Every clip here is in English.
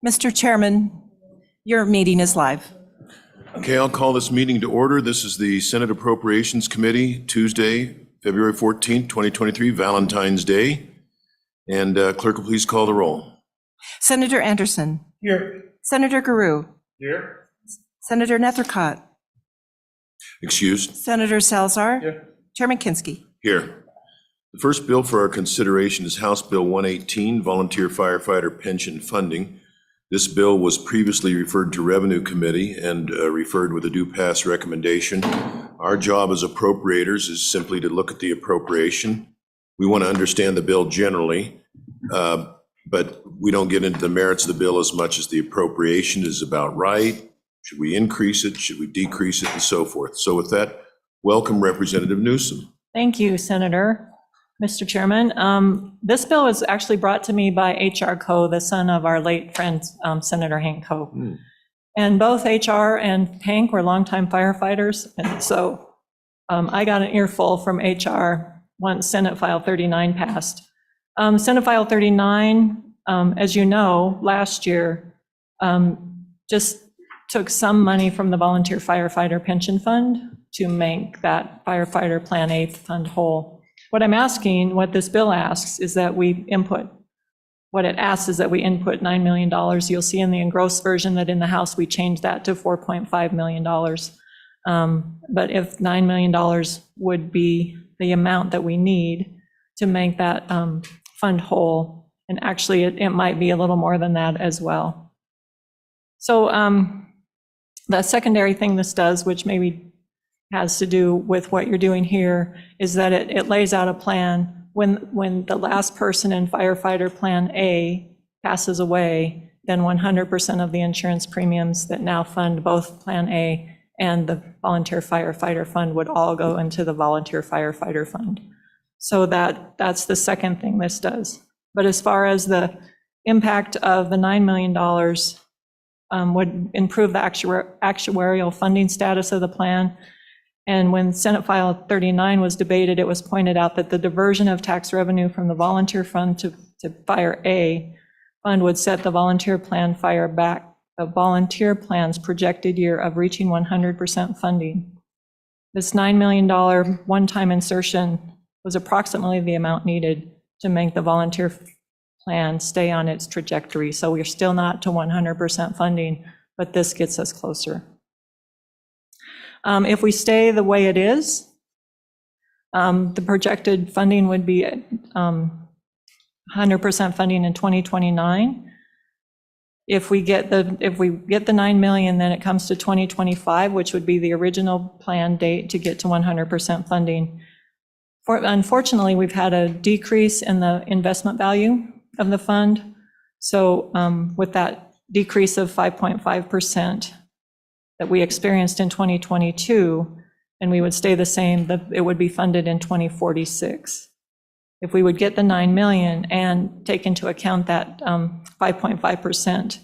Mr. Chairman, your meeting is live. Okay, I'll call this meeting to order. This is the Senate Appropriations Committee, Tuesday, February 14th, 2023, Valentine's Day. And clerk will please call the roll. Senator Anderson. Here. Senator Guru. Here. Senator Nethercott. Excused. Senator Salazar. Here. Chairman Kinski. Here. The first bill for our consideration is House Bill 118, Volunteer Firefighter Pension Funding. This bill was previously referred to Revenue Committee and referred with a due pass recommendation. Our job as appropriators is simply to look at the appropriation. We want to understand the bill generally, but we don't get into the merits of the bill as much as the appropriation is about right. Should we increase it? Should we decrease it? And so forth. So with that, welcome Representative Newsom. Thank you, Senator. Mr. Chairman, this bill was actually brought to me by H.R. Coe, the son of our late friend, Senator Hank Coe. And both H.R. and Hank were longtime firefighters. And so I got an earful from H.R. once Senate File 39 passed. Senate File 39, as you know, last year just took some money from the Volunteer Firefighter Pension Fund to make that Firefighter Plan A fund whole. What I'm asking, what this bill asks, is that we input, what it asks is that we input $9 million. You'll see in the engrossed version that in the House, we changed that to $4.5 million. But if $9 million would be the amount that we need to make that fund whole, and actually it might be a little more than that as well. So the secondary thing this does, which maybe has to do with what you're doing here, is that it lays out a plan when the last person in firefighter plan A passes away, then 100% of the insurance premiums that now fund both plan A and the volunteer firefighter fund would all go into the volunteer firefighter fund. So that's the second thing this does. But as far as the impact of the $9 million would improve the actuarial funding status of the plan. And when Senate File 39 was debated, it was pointed out that the diversion of tax revenue from the volunteer fund to Fire A fund would set the volunteer plan fire back, the volunteer plan's projected year of reaching 100% funding. This $9 million one-time insertion was approximately the amount needed to make the volunteer plan stay on its trajectory. So we're still not to 100% funding, but this gets us closer. If we stay the way it is, the projected funding would be 100% funding in 2029. If we get the $9 million, then it comes to 2025, which would be the original plan date to get to 100% funding. Unfortunately, we've had a decrease in the investment value of the fund. So with that decrease of 5.5%, that we experienced in 2022, and we would stay the same, it would be funded in 2046. If we would get the $9 million and take into account that 5.5%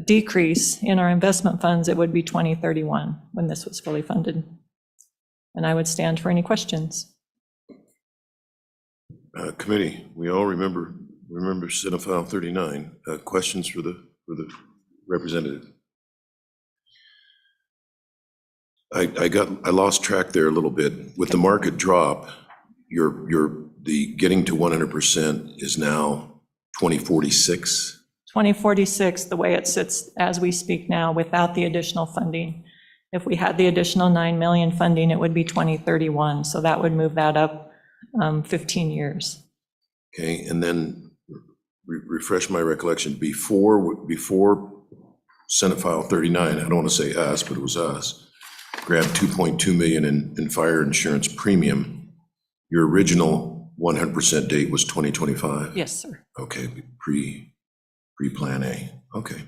decrease in our investment funds, it would be 2031 when this was fully funded. And I would stand for any questions. Committee, we all remember Senate File 39. Questions for the representative? I lost track there a little bit. With the market drop, the getting to 100% is now 2046? 2046, the way it sits as we speak now, without the additional funding. If we had the additional $9 million funding, it would be 2031. So that would move that up 15 years. Okay, and then refresh my recollection. Before Senate File 39, I don't want to say us, but it was us, grabbed $2.2 million in fire insurance premium. Your original 100% date was 2025? Yes, sir. Okay, pre-plan A. Okay,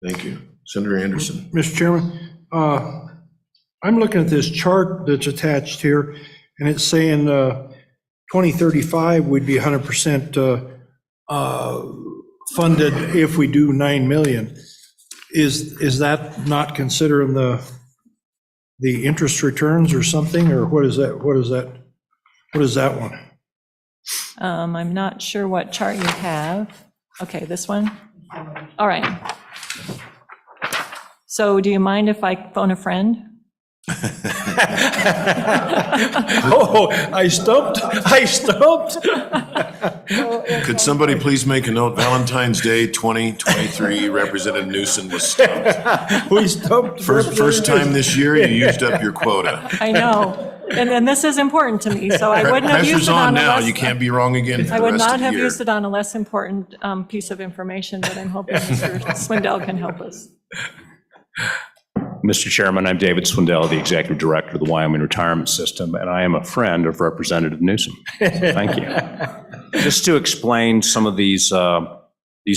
thank you. Senator Anderson. Mr. Chairman, I'm looking at this chart that's attached here, and it's saying 2035 would be 100% funded if we do 9 million. Is that not considering the interest returns or something, or what is that? What is that one? I'm not sure what chart you have. Okay, this one? All right. So do you mind if I phone a friend? Oh, I stumped. Could somebody please make a note, Valentine's Day 2023, Representative Newsom was stumped. We stumped. First time this year, you used up your quota. I know. And this is important to me, so I wouldn't have used Pressure's it on on a now, less. you can't be wrong again for I the would rest of not the have year. used it on a less important piece of information, but I'm hoping Mr. Swindell can help us. Mr. Chairman, I'm David Swindell, the Executive Director of the Wyoming Retirement System, and I am a friend of Representative Newsom. So thank you. Just to explain some of these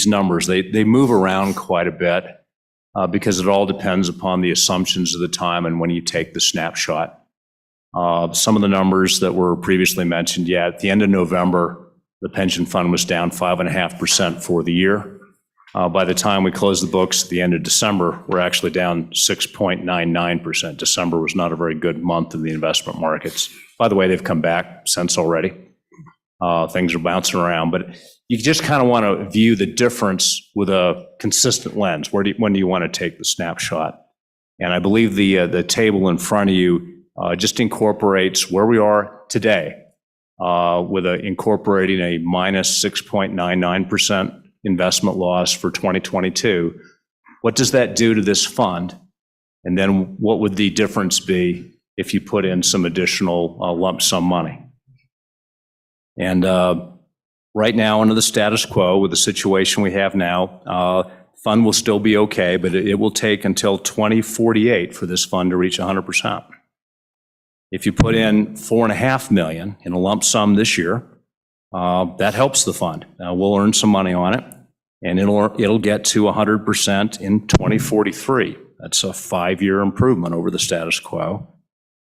numbers, they move around quite a bit because it all depends upon the assumptions of the time and when you take the snapshot. Some of the numbers that were previously mentioned, at the end of November, the pension fund was down 5.5% for the year. By the time we closed the books at the end of December, we're actually down 6.99%. December was not a very good month in the investment markets. By the way, they've come back since already. Things are bouncing around, but you just kind of want to view the difference with a consistent lens. When do you want to take the snapshot? And I believe the table in front of you just incorporates where we are today with incorporating a minus 6.99% investment loss for 2022. What does that do to this fund? And then what would the difference be if you put in some additional lump sum money? And right now, under the status quo, with the situation we have now, fund will still be okay, but it will take until 2048 for this fund to reach 100%. If you put in $4.5 million in a lump sum this year, that helps the fund. We'll earn some money on it, and it'll get to 100% in 2043. That's a 5-year improvement over the status quo,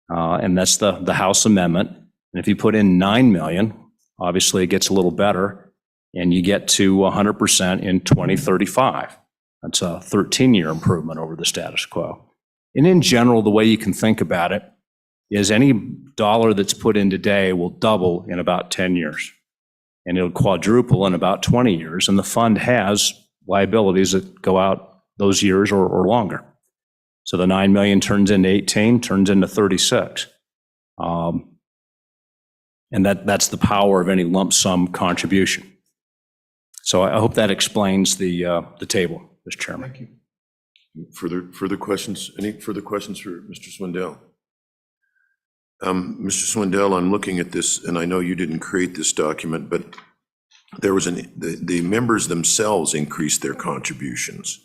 and that's the House amendment. And if you put in $9 million, obviously it gets a little better, and you get to 100% in 2035. That's a 13-year improvement over the status quo. And in general, the way you can think about it is any dollar that's put in today will double in about 10 years. And it'll quadruple in about 20 years. And the fund has liabilities that go out those years or longer. So the 9 million turns into 18, turns into 36. And that's the power of any lump sum contribution. So I hope that explains the table, Mr. Chairman. Thank you. Further questions? Any further questions for Mr. Swindell? Mr. Swindell, I'm looking at this, and I know you didn't create this document, but there was the members themselves increased their contributions.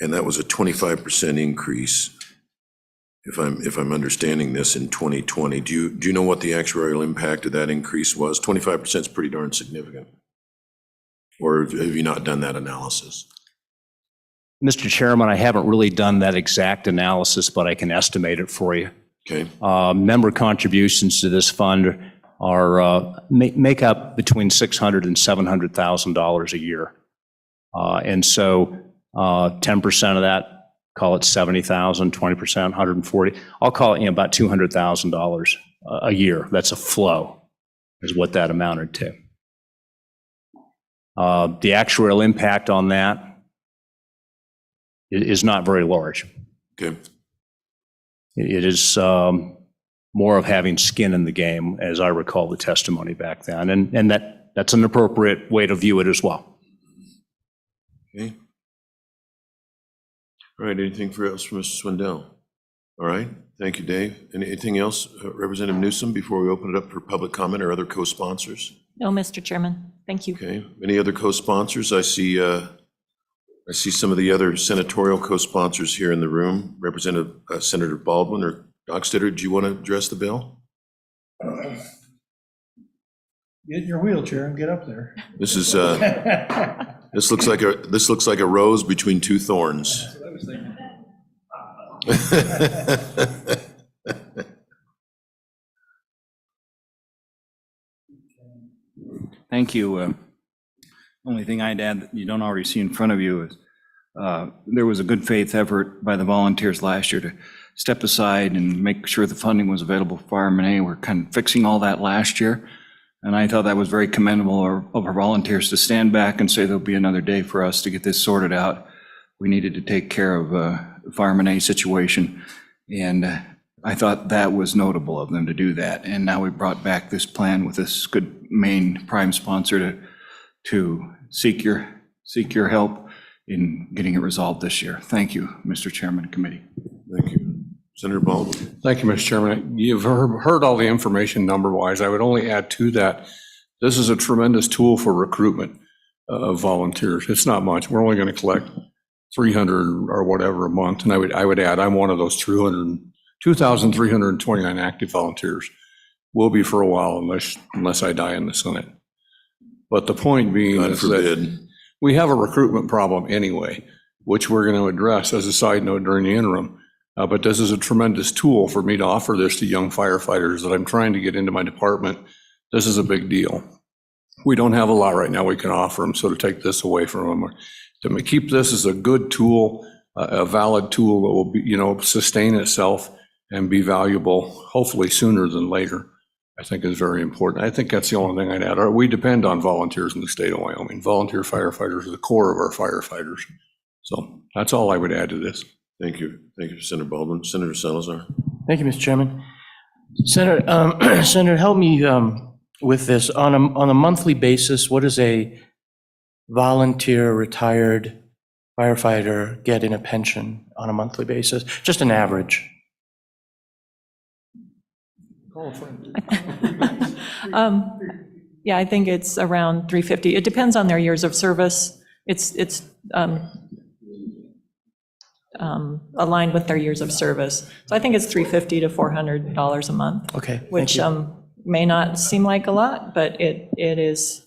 And that was a 25% increase, if I'm understanding this, in 2020. Do you know what the actuarial impact of that increase was? 25% is pretty darn significant. Or have you not done that analysis? Mr. Chairman, I haven't really done that exact analysis, but I can estimate it for you. Okay. Member contributions to this fund are make up between $600,000 and $700,000 a year, and so 10% of that, call it $70,000, 20%, 140. I'll call it about $200,000 a year. That's a flow, is what that amounted to. The actuarial impact on that is not very large. Okay. It is more of having skin in the game, as I recall the testimony back then, and that's an appropriate way to view it as well. Okay. All right, anything else for Mr. Swindell? All right, thank you, Dave. Anything else, Representative Newsom, before we open it up for public comment or other co-sponsors? No, Mr. Chairman. Thank you. Okay, any other co-sponsors? I see some of the other senatorial co-sponsors here in the room. Representative Senator Baldwin or Dockstader, do you want to address the bill? Get in your wheelchair and get up there. This is this looks like a rose between two thorns. That's what I was thinking. Thank you. Only thing I'd add that you don't already see in front of you is there was a good faith effort by the volunteers last year to step aside and make sure the funding was available for RMA. We're kind of fixing all that last year. And I thought that was very commendable of our volunteers to stand back and say there'll be another day for us to get this sorted out. We needed to take care of Fireman A situation. And I thought that was notable of them to do that. And now we brought back this plan with this good main prime sponsor to seek your help in getting it resolved this year. Thank you, Mr. Chairman and Committee. Thank you. Senator Baldwin. Thank you, Mr. Chairman. You've heard all the information number-wise. I would only add to that, this is a tremendous tool for recruitment of volunteers. It's not much. We're only going to collect 300 or whatever a month. And I would add, I'm one of those 2,329 active volunteers. Will be for a while unless I die in the Senate. But the point being God is forbid. that we have a recruitment problem anyway, which we're going to address as a side note during the interim. But this is a tremendous tool for me to offer this to young firefighters that I'm trying to get into my department. This is a big deal. We don't have a lot right now we can offer them, so to take this away from them, to keep this as a good tool, a valid tool that will be, sustain itself and be valuable, hopefully sooner than later, I think is very important. I think that's the only thing I'd add. We depend on volunteers in the state of Wyoming. Volunteer firefighters are the core of our firefighters. So that's all I would add to this. Thank you. Thank you, Senator Baldwin. Senator Salazar. Thank you, Mr. Chairman. Senator, Senator, help me with this. On a monthly basis, what does a volunteer retired firefighter get in a pension on a monthly basis? Just an average. Yeah, I think it's around 350. It depends on their years of service. It's aligned with their years of service. So I think it's $350 to $400 a month. Okay, thank Which you. may not seem like a lot, but it is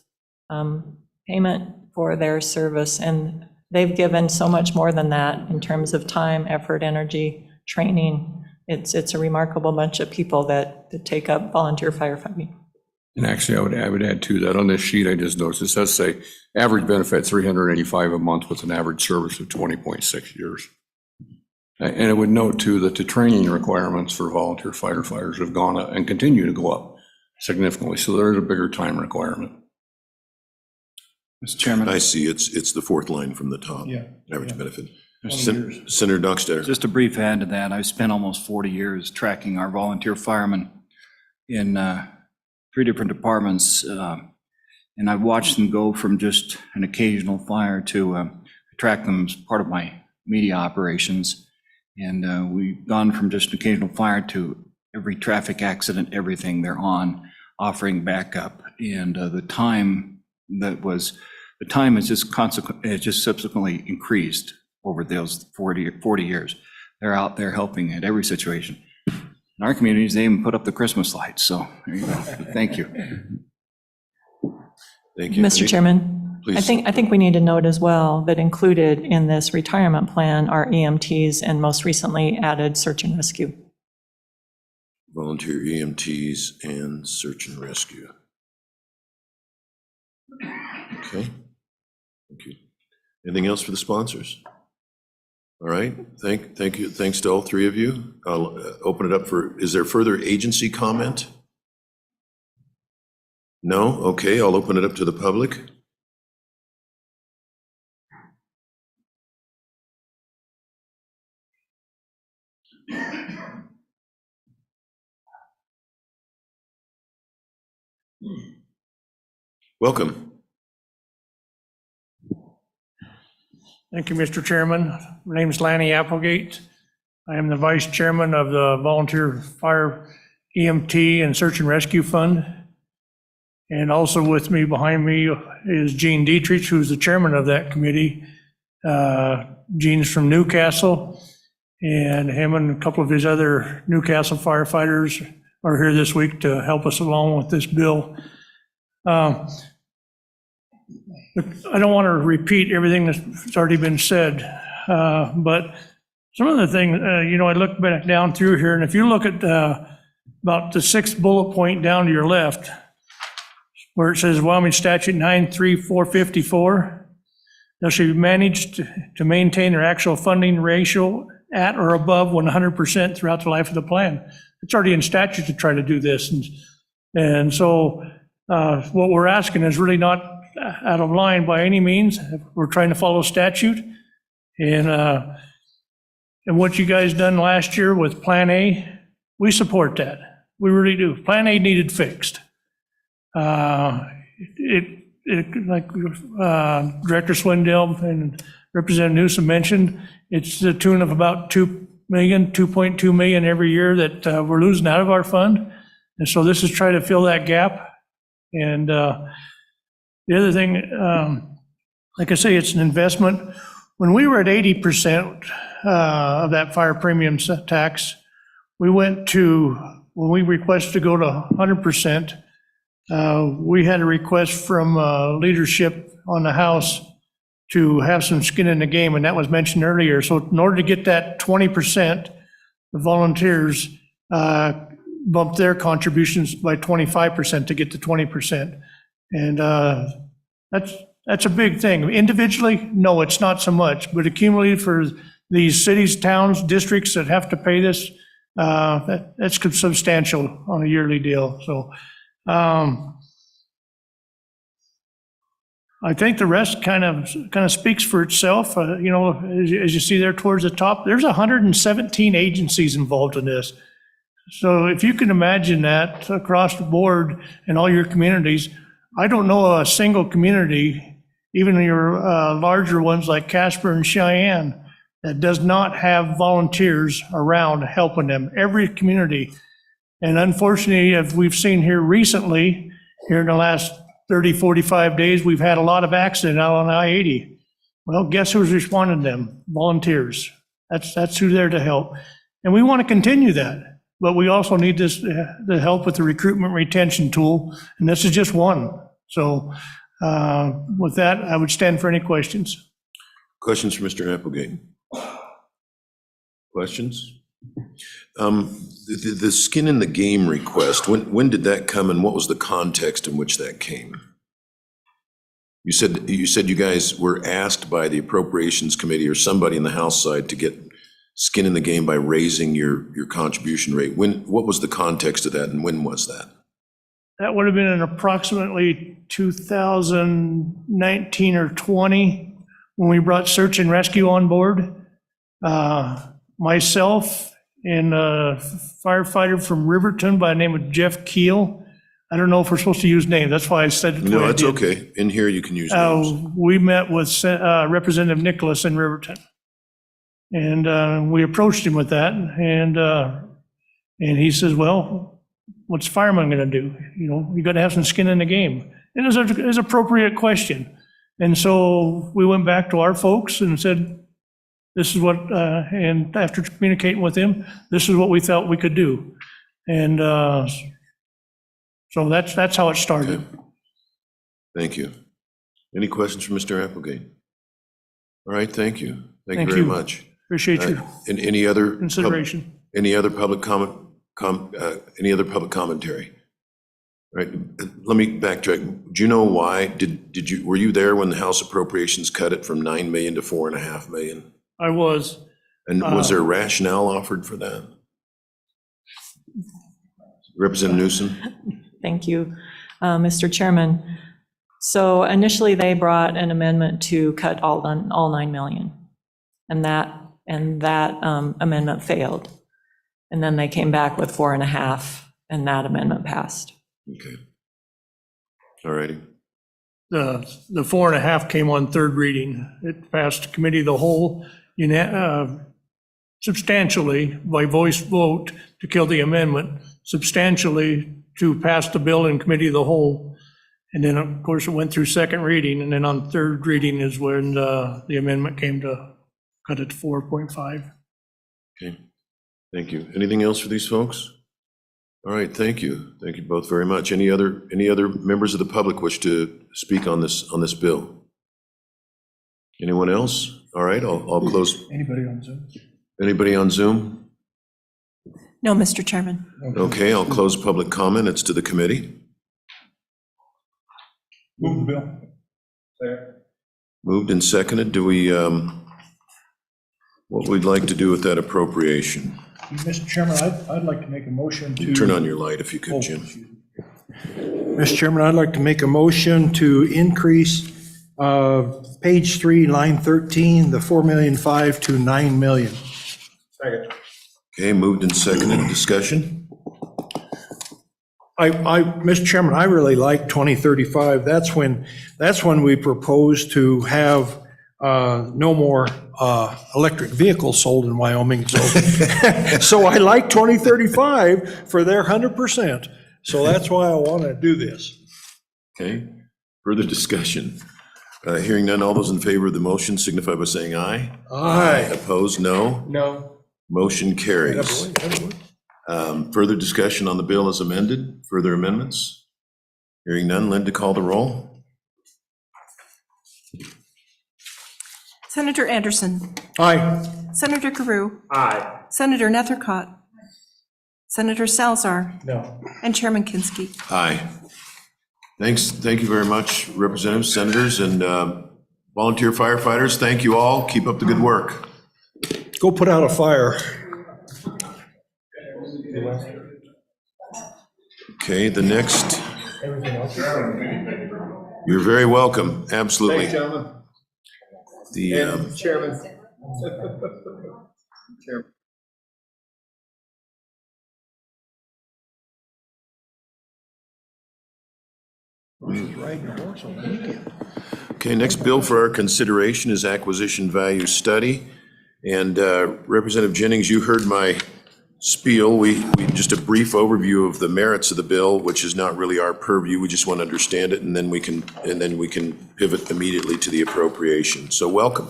payment for their service. And they've given so much more than that in terms of time, effort, energy, training. It's a remarkable bunch of people that take up volunteer firefighting. And actually, I would add to that. On this sheet, I just noticed, it does say average benefit $385 a month with an average service of 20.6 years. And it would note too that the training requirements for volunteer firefighters have gone up and continue to go up significantly. So there's a bigger time requirement. Mr. Chairman. I see. It's the fourth line from the top. Yeah. Average benefit. 20 years. Senator Dockstader. Just a brief add to that. I've spent almost 40 years tracking our volunteer firemen in 3 different departments. And I've watched them go from just an occasional fire to track them as part of my media operations. And we've gone from just an occasional fire to every traffic accident, everything they're on, offering backup. And the time has just subsequently increased over those 40 years. They're out there helping at every situation. In our communities, they even put up the Christmas lights. So there you go. Thank you. Thank you. Mr. Chairman, I Please. think we need to note as well that included in this retirement plan are EMTs and most recently added search and rescue. Volunteer EMTs and search and rescue. Okay. Thank you. Anything else for the sponsors? All right. Thank you. Thanks to all three of you. I'll open it up for, is there further agency comment? No? Okay, I'll open it up to the public. Welcome. Thank you, Mr. Chairman. My name is Lanny Applegate. I am the Vice Chairman of the Volunteer Fire EMT and Search and Rescue Fund. And also with me, behind me, is Gene Dietrich, who's the chairman of that committee. Gene's from Newcastle, and him and a couple of his other Newcastle firefighters are here this week to help us along with this bill. I don't want to repeat everything that's already been said, but some of the things, I look back down through here, and if you look at about the 6th bullet point down to your left, where it says Wyoming Statute 93454, they should be managed to maintain their actual funding ratio at or above 100% throughout the life of the plan. It's already in statute to try to do this. And so What we're asking is really not out of line by any means. We're trying to follow statute. And what you guys done last year with Plan A, we support that. We really do. Plan A needed fixed. Like Director Swindell and Representative Newsom mentioned, it's the tune of about 2 million, 2.2 million every year that we're losing out of our fund. And so this is trying to fill that gap. And the other thing, like I say, it's an investment. When we were at 80% of that fire premium tax, we went to, when we requested to go to 100%, we had a request from leadership on the House to have some skin in the game, and that was mentioned earlier. So in order to get that 20%, the volunteers bumped their contributions by 25% to get to 20%. And that's a big thing. Individually, no, it's not so much, but accumulated for these cities, towns, districts that have to pay this, that's substantial on a yearly deal. So I think the rest kind of speaks for itself. You know, as you see there towards the top, there's 117 agencies involved in this. So if you can imagine that across the board in all your communities, I don't know a single community, even your larger ones like Casper and Cheyenne, that does not have volunteers around helping them. Every community. And unfortunately, as we've seen here recently, here in the last 30, 45 days, we've had a lot of accidents out on I-80. Well, guess who's responding to them? Volunteers. That's who's there to help. And we want to continue that. But we also need this, the help with the recruitment retention tool, and this is just one. So with that, I would stand for any questions. Questions for Mr. Applegate? Questions? The skin in the game request, when did that come and what was the context in which that came? You said you guys were asked by the Appropriations Committee or somebody in the House side to get skin in the game by raising your contribution rate. What was the context of that and when was that? That would have been in approximately 2019 or 20 when we brought search and rescue on board. Myself and a firefighter from Riverton by the name of Jeff Keel. I don't know if we're supposed to use names. That's why I said it. No, that's okay. In here you can use names. We met with Representative Nicholas in Riverton. And we approached him with that, and he says, well, what's fireman going to do? You know, you got to have some skin in the game. And it was an appropriate question. And so we went back to our folks and said, this is what, and after communicating with him, this is what we felt we could do. And so that's how it started. Okay. Thank you. Any questions for Mr. Applegate? All right, thank you. Thank you very much. Appreciate your And any other consideration. Any other public comment? Any other public commentary? All right, let me backtrack. Do you know why? Were you there when the House Appropriations cut it from 9 million to 4.5 million? I was. And was there a rationale offered for that? Representative Newsom? Thank you, Mr. Chairman. So initially, they brought an amendment to cut all 9 million, and that amendment failed. And then they came back with 4.5, and that amendment passed. Okay. All righty. The 4.5 came on third reading. It passed committee of the whole substantially by voice vote to kill the amendment, substantially to pass the bill in committee of the whole. And then, of course, it went through second reading, and then on third reading is when the amendment came to cut it to 4.5. Okay. Thank you. Anything else for these folks? All right, thank you. Thank you both very much. Any other members of the public wish to speak on this bill? Anyone else? All right, I'll close. Anybody on Zoom? Anybody on Zoom? No, Mr. Chairman. Okay, I'll close public comment. It's to the committee. Move the bill. There. Moved and seconded. Do we, what we'd like to do with that appropriation? Mr. Chairman, I'd like to make a motion to. Turn on your light if you could, Oh, Jim. excuse me. Mr. Chairman, I'd like to make a motion to increase page 3, line 13, the 4,500,000 to 9 million. Okay, moved and seconded. Discussion? Mr. Chairman, I really like 2035. That's when we propose to have no more electric vehicles sold in Wyoming. So I like 2035 for their 100%. So that's why I want to do this. Okay, further discussion? Hearing none, all those in favor of the motion signify by saying aye. Aye. Opposed, no. No. Motion carries. Further discussion on the bill as amended? Further amendments? Hearing none, Linda, call the roll. Senator Anderson. Aye. Senator Carew. Aye. Senator Nethercott. Senator Salzar. No. And Chairman Kinski. Aye. Thank you very much, representatives, senators, and volunteer firefighters. Thank you all. Keep up the good work. Go put out a fire. Okay, the next. You're very welcome, absolutely. The, Chairman. Okay, next bill for our consideration is acquisition value study. And Representative Jennings, you heard my spiel. We just a brief overview of the merits of the bill, which is not really our purview. We just want to understand it, and then we can pivot immediately to the appropriation. So welcome.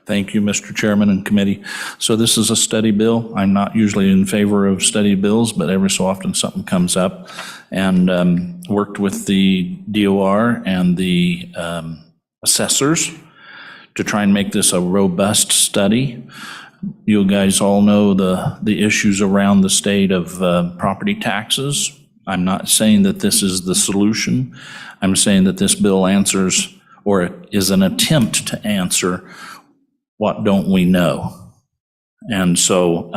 Thank you, Mr. Chairman and committee. So this is a study bill. I'm not usually in favor of study bills, but every so often something comes up. And worked with the DOR and the assessors to try and make this a robust study. You guys all know the issues around the state of property taxes. I'm not saying that this is the solution. I'm saying that this bill answers, or is an attempt to answer, what don't we know? And so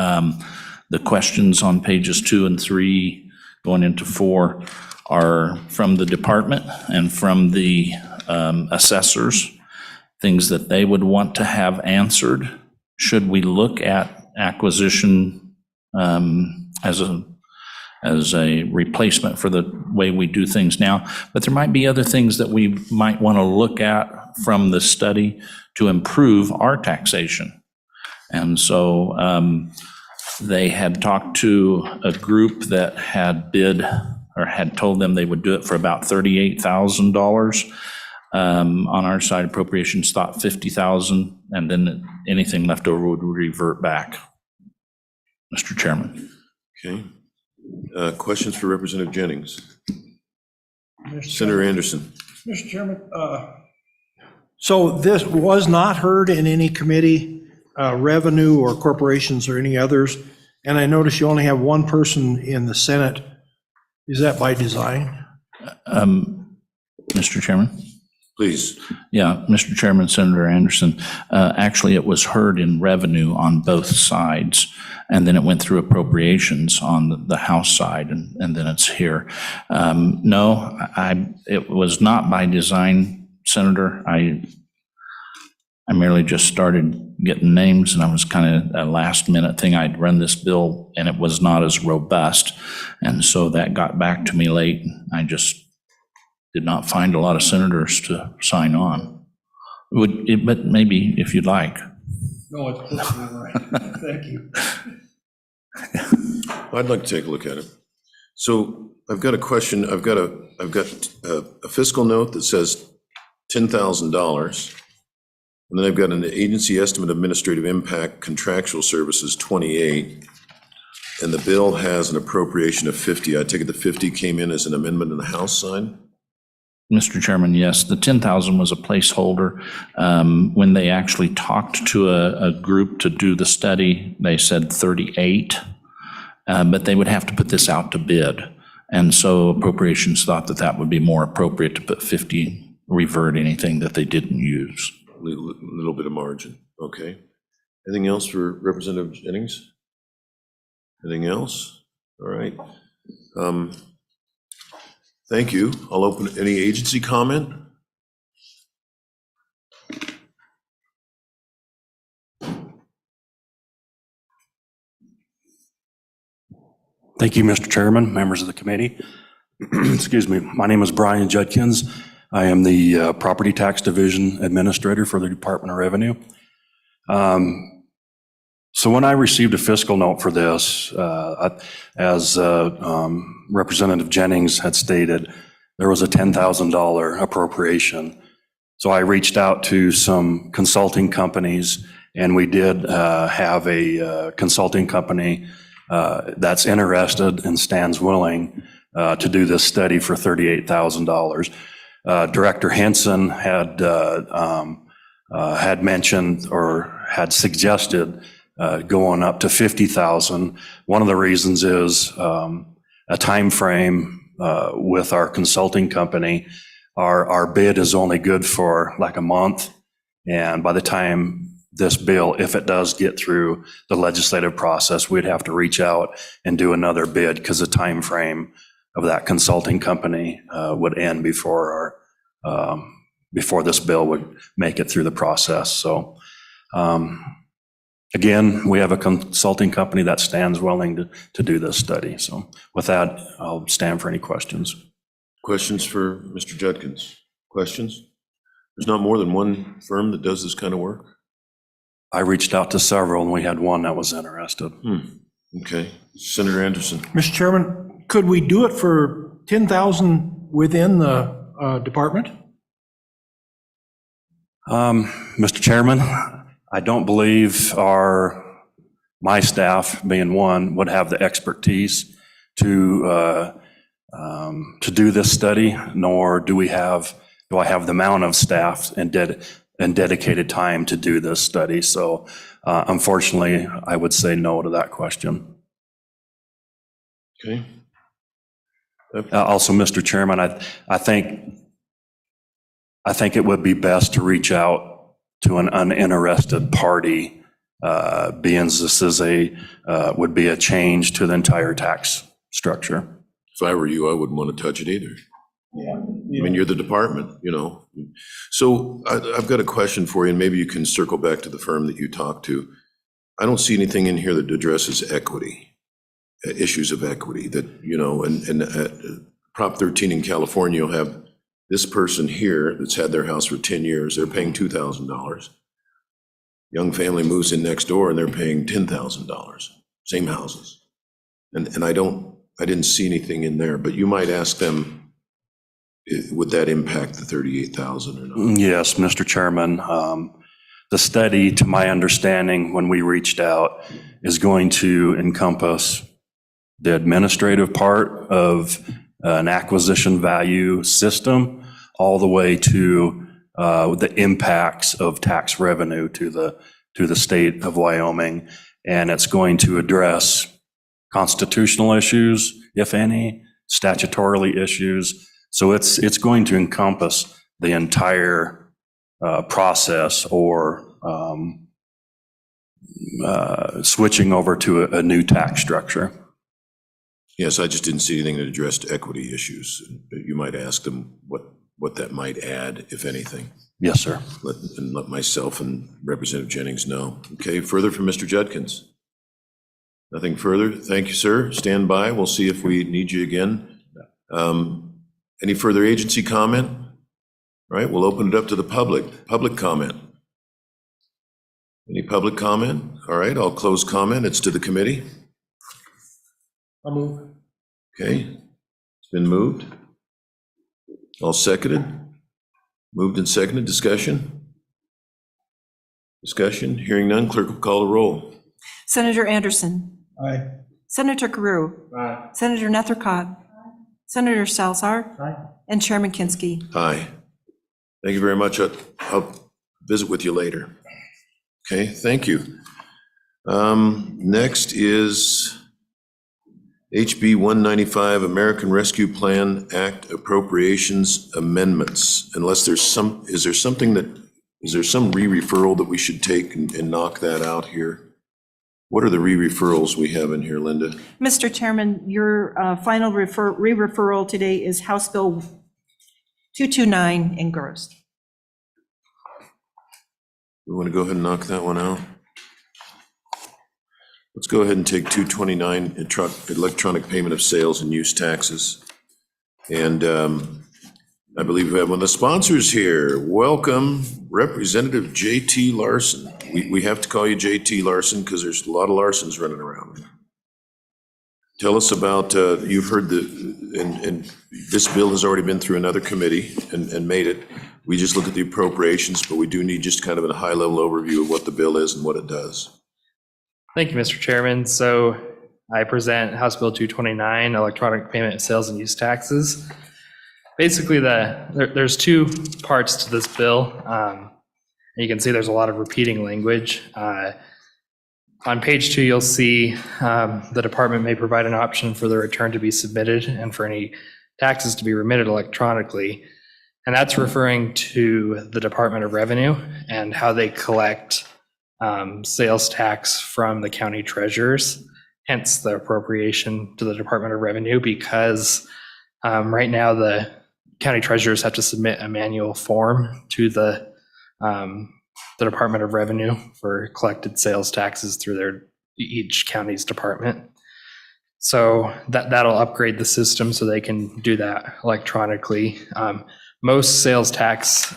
the questions on pages 2 and 3, going into 4, are from the department and from the assessors, things that they would want to have answered. Should we look at acquisition as a replacement for the way we do things now? But there might be other things that we might want to look at from the study to improve our taxation. And so they had talked to a group that had bid or had told them they would do it for about $38,000. On our side, appropriations thought $50,000, and then anything left over would revert back. Mr. Chairman. Okay. Questions for Representative Jennings? Senator Anderson. Mr. Chairman, so this was not heard in any committee, revenue or corporations or any others, and I notice you only have one person in the Senate. Is that by design? Mr. Chairman? Please. Yeah, Mr. Chairman, Senator Anderson, actually it was heard in revenue on both sides, and then it went through appropriations on the House side, and then it's here. No, it was not by design, Senator. I merely just started getting names, and I was kind of a last minute thing. I'd run this bill, and it was not as robust, and so that got back to me late. I just did not find a lot of senators to sign on. But maybe if you'd like. No, it's perfectly right. Thank you. I'd like to take a look at it. So I've got a question. I've got a fiscal note that says $10,000. And then I've got an agency estimate of administrative impact contractual services 28. And the bill has an appropriation of 50. I take it the 50 came in as an amendment in the House side? Mr. Chairman, yes, the 10,000 was a placeholder. When they actually talked to a group to do the study, they said 38, but they would have to put this out to bid. And so appropriations thought that that would be more appropriate to put 50, revert anything that they didn't use. A little bit of margin, okay. Anything else for Representative Jennings? Anything else? All right. Thank you. I'll open any agency comment. Thank you, Mr. Chairman, members of the committee. Excuse me. My name is Brian Judkins. I am the Property Tax Division Administrator for the Department of Revenue. So when I received a fiscal note for this, as Representative Jennings had stated, there was a $10,000 appropriation. So I reached out to some consulting companies, and we did have a consulting company that's interested and stands willing to do this study for $38,000. Director Henson had mentioned or had suggested going up to 50,000. One of the reasons is a time frame with our consulting company. Our bid is only good for like a month, and by the time this bill, if it does get through the legislative process, we'd have to reach out and do another bid because the time frame of that consulting company would end before this bill would make it through the process. So again, we have a consulting company that stands willing to do this study. So with that, I'll stand for any questions. Questions for Mr. Judkins? Questions? There's not more than one firm that does this kind of work? I reached out to several, and we had one that was interested. Okay. Senator Anderson. Mr. Chairman, could we do it for 10,000 within the department? Mr. Chairman, I don't believe my staff, being one, would have the expertise to do this study, nor do I have the amount of staff and dedicated time to do this study. So unfortunately, I would say no to that question. Okay. Also, Mr. Chairman, I think it would be best to reach out to an uninterested party, being this is would be a change to the entire tax structure. If I were you, I wouldn't want to touch it either. Yeah. I mean, you're the department, you know. So I've got a question for you, and maybe you can circle back to the firm that you talked to. I don't see anything in here that addresses equity, issues of equity that, you know, and Prop 13 in California, you'll have this person here that's had their house for 10 years, they're paying $2,000. Young family moves in next door and they're paying $10,000, same houses. And I didn't see anything in there, but you might ask them, would that impact the 38,000 or not? Yes, Mr. Chairman. The study, to my understanding, when we reached out, is going to encompass the administrative part of an acquisition value system, all the way to the impacts of tax revenue to the state of Wyoming. And it's going to address constitutional issues, if any, statutorily issues. So it's going to encompass the entire process, or switching over to a new tax structure. Yes, I just didn't see anything that addressed equity issues. You might ask them what that might add, if anything. Yes, sir. Let myself and Representative Jennings know. Okay, further from Mr. Judkins? Nothing further? Thank you, sir. Stand by. We'll see if we need you again. Any further agency comment? All right, we'll open it up to the public. Public comment. Any public comment? All right, I'll close comment. It's to the committee. I'll move. Okay, it's been moved. All seconded. Moved and seconded. Discussion? Discussion? Hearing none, clerk will call the roll. Senator Anderson. Aye. Senator Carew. Aye. Senator Nethercott. Senator Salzar. Aye. And Chairman Kinski. Aye. Thank you very much. I'll visit with you later. Okay, thank you. Next is HB 195, American Rescue Plan Act Appropriations Amendments. Unless there's is there some re-referral that we should take and knock that out here? What are the re-referrals we have in here, Linda? Mr. Chairman, your final re-referral today is House Bill 229 engrossed. We want to go ahead and knock that one out? Let's go ahead and take 229, electronic payment of sales and use taxes. And I believe we have one of the sponsors here. Welcome, Representative J.T. Larson. We have to call you J.T. Larson because there's a lot of Larsons running around. Tell us about, you've heard and this bill has already been through another committee and made it. We just look at the appropriations, but we do need just kind of a high-level overview of what the bill is and what it does. Thank you, Mr. Chairman. So I present House Bill 229, electronic payment of sales and use taxes. Basically, there's two parts to this bill. You can see there's a lot of repeating language. On page 2, you'll see the department may provide an option for the return to be submitted and for any taxes to be remitted electronically. And that's referring to the Department of Revenue and how they collect sales tax from the county treasurers, hence the appropriation to the Department of Revenue, because right now the county treasurers have to submit a manual form to the Department of Revenue for collected sales taxes through each county's department. So that'll upgrade the system so they can do that electronically. Most sales tax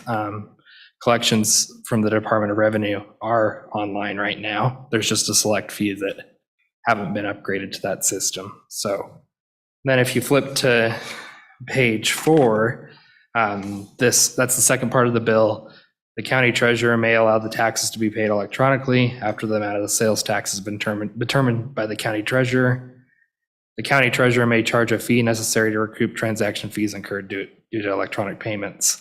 collections from the Department of Revenue are online right now. There's just a select few that haven't been upgraded to that system. So then if you flip to page 4, that's the second part of the bill. The county treasurer may allow the taxes to be paid electronically after the amount of the sales tax has been determined by the county treasurer. The county treasurer may charge a fee necessary to recoup transaction fees incurred due to electronic payments.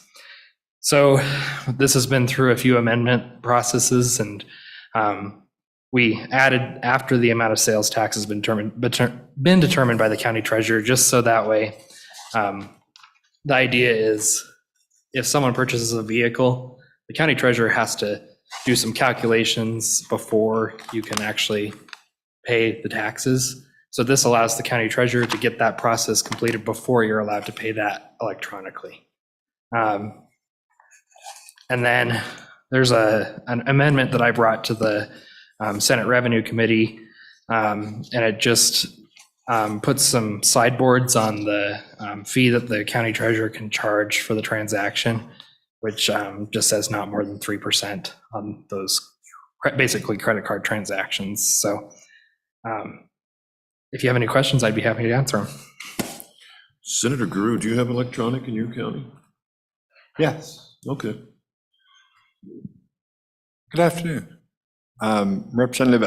So this has been through a few amendment processes, and we added after the amount of sales tax has been determined by the county treasurer, just so that way the idea is if someone purchases a vehicle, the county treasurer has to do some calculations before you can actually pay the taxes. So this allows the county treasurer to get that process completed before you're allowed to pay that electronically. And then there's an amendment that I brought to the Senate Revenue Committee, and it just puts some sideboards on the fee that the county treasurer can charge for the transaction, which just says not more than 3% on those basically credit card transactions. So if you have any questions, I'd be happy to answer them. Senator Guru, do you have electronic in your county? Yes. Okay. Good afternoon. Representative,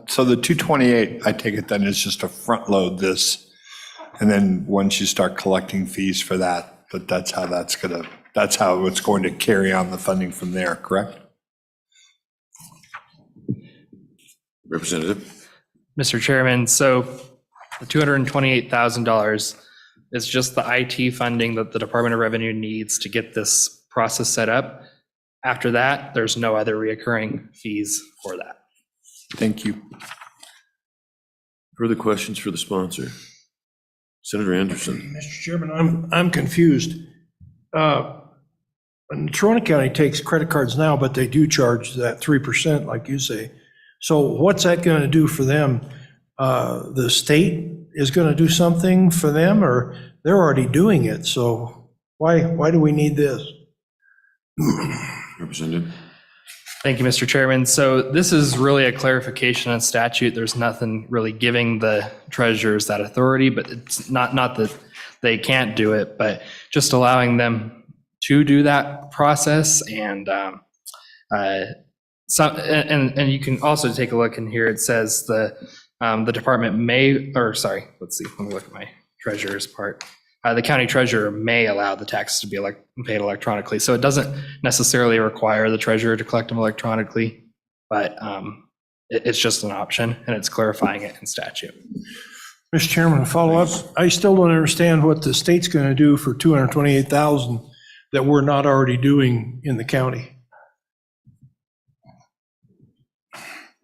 so the 228, I take it then is just to front load this, and then once you start collecting fees for that, that's how it's going to carry on the funding from there, correct? Representative. Mr. Chairman, so the $228,000 is just the IT funding that the Department of Revenue needs to get this process set up. After that, there's no other reoccurring fees for that. Thank you. Further questions for the sponsor? Senator Anderson. Mr. Chairman, I'm confused. Trona County takes credit cards now, but they do charge that 3%, like you say. So what's that going to do for them? The state is going to do something for them, or they're already doing it? So why do we need this? Representative. Thank you, Mr. Chairman. So this is really a clarification on statute. There's nothing really giving the treasurers that authority, but it's not that they can't do it, but just allowing them to do that process. And and you can also take a look in here. It says the department may, or sorry, let's see, let me look at my treasurer's part. The county treasurer may allow the taxes to be paid electronically. So it doesn't necessarily require the treasurer to collect them electronically, but it's just an option, and it's clarifying it in statute. Mr. Chairman, follow up. I still don't understand what the state's going to do for $228,000 that we're not already doing in the county.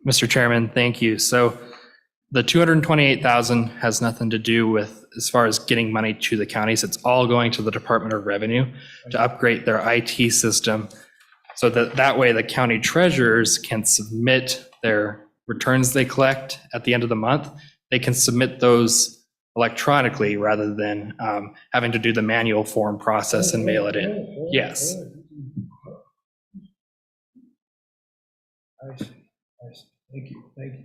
Mr. Chairman, thank you. So the 228,000 has nothing to do with as far as getting money to the counties. It's all going to the Department of Revenue to upgrade their IT system so that way the county treasurers can submit their returns they collect at the end of the month. They can submit those electronically rather than having to do the manual form process and mail it in. Yes. I see. Thank you, thank you.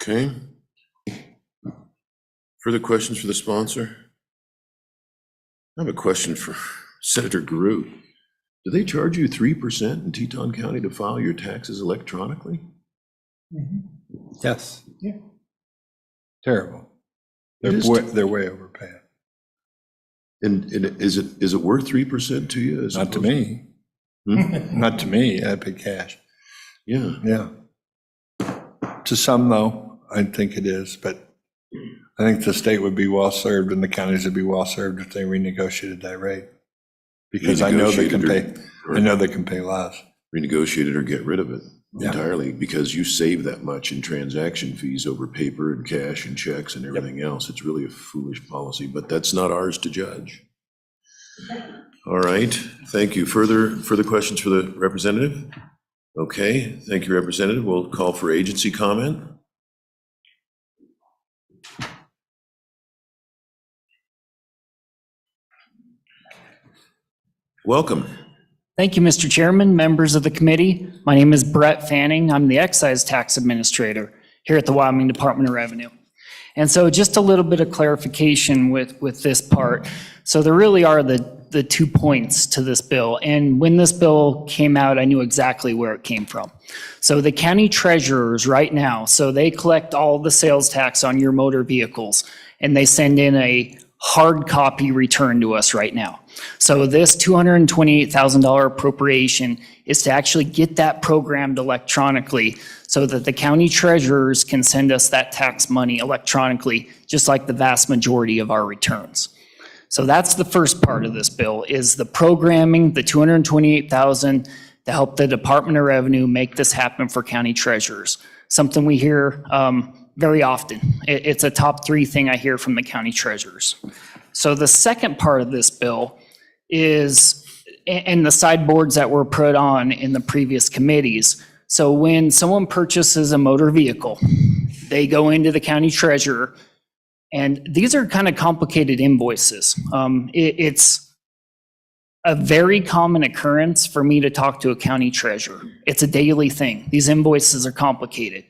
Okay. Further questions for the sponsor? I have a question for Senator Groot. Do they charge you 3% in Teton County to file your taxes electronically? Yes. Yeah. Terrible. It is They're way overpaying. And is it worth 3% to you? as Not to opposed- me. Not to me, I pay cash. Yeah. Yeah. To some, though, I think it is, but I think the state would be well served and the counties would be well served if they renegotiated that rate. Because I know they can pay, I know they can pay less. Renegotiate it or get rid of it Yeah. entirely, because you save that much in transaction fees over paper and cash and checks and everything else. It's really a foolish policy, but that's not ours to judge. All right, thank you. Further questions for the representative? Okay, thank you, Representative. We'll call for agency comment. Welcome. Thank you, Mr. Chairman, members of the committee. My name is Brett Fanning. I'm the Excise Tax Administrator here at the Wyoming Department of Revenue. And so just a little bit of clarification with this part. So there really are the 2 points to this bill. And when this bill came out, I knew exactly where it came from. So the county treasurers right now, so they collect all the sales tax on your motor vehicles, and they send in a hard copy return to us right now. So this $228,000 appropriation is to actually get that programmed electronically so that the county treasurers can send us that tax money electronically, just like the vast majority of our returns. So that's the first part of this bill, is the programming, the $228,000 to help the Department of Revenue make this happen for county treasurers. Something we hear very often. It's a top 3 thing I hear from the county treasurers. So the second part of this bill is, and the sideboards that were put on in the previous committees. So when someone purchases a motor vehicle, they go into the county treasurer, and these are kind of complicated invoices. It's a very common occurrence for me to talk to a county treasurer. It's a daily thing. These invoices are complicated.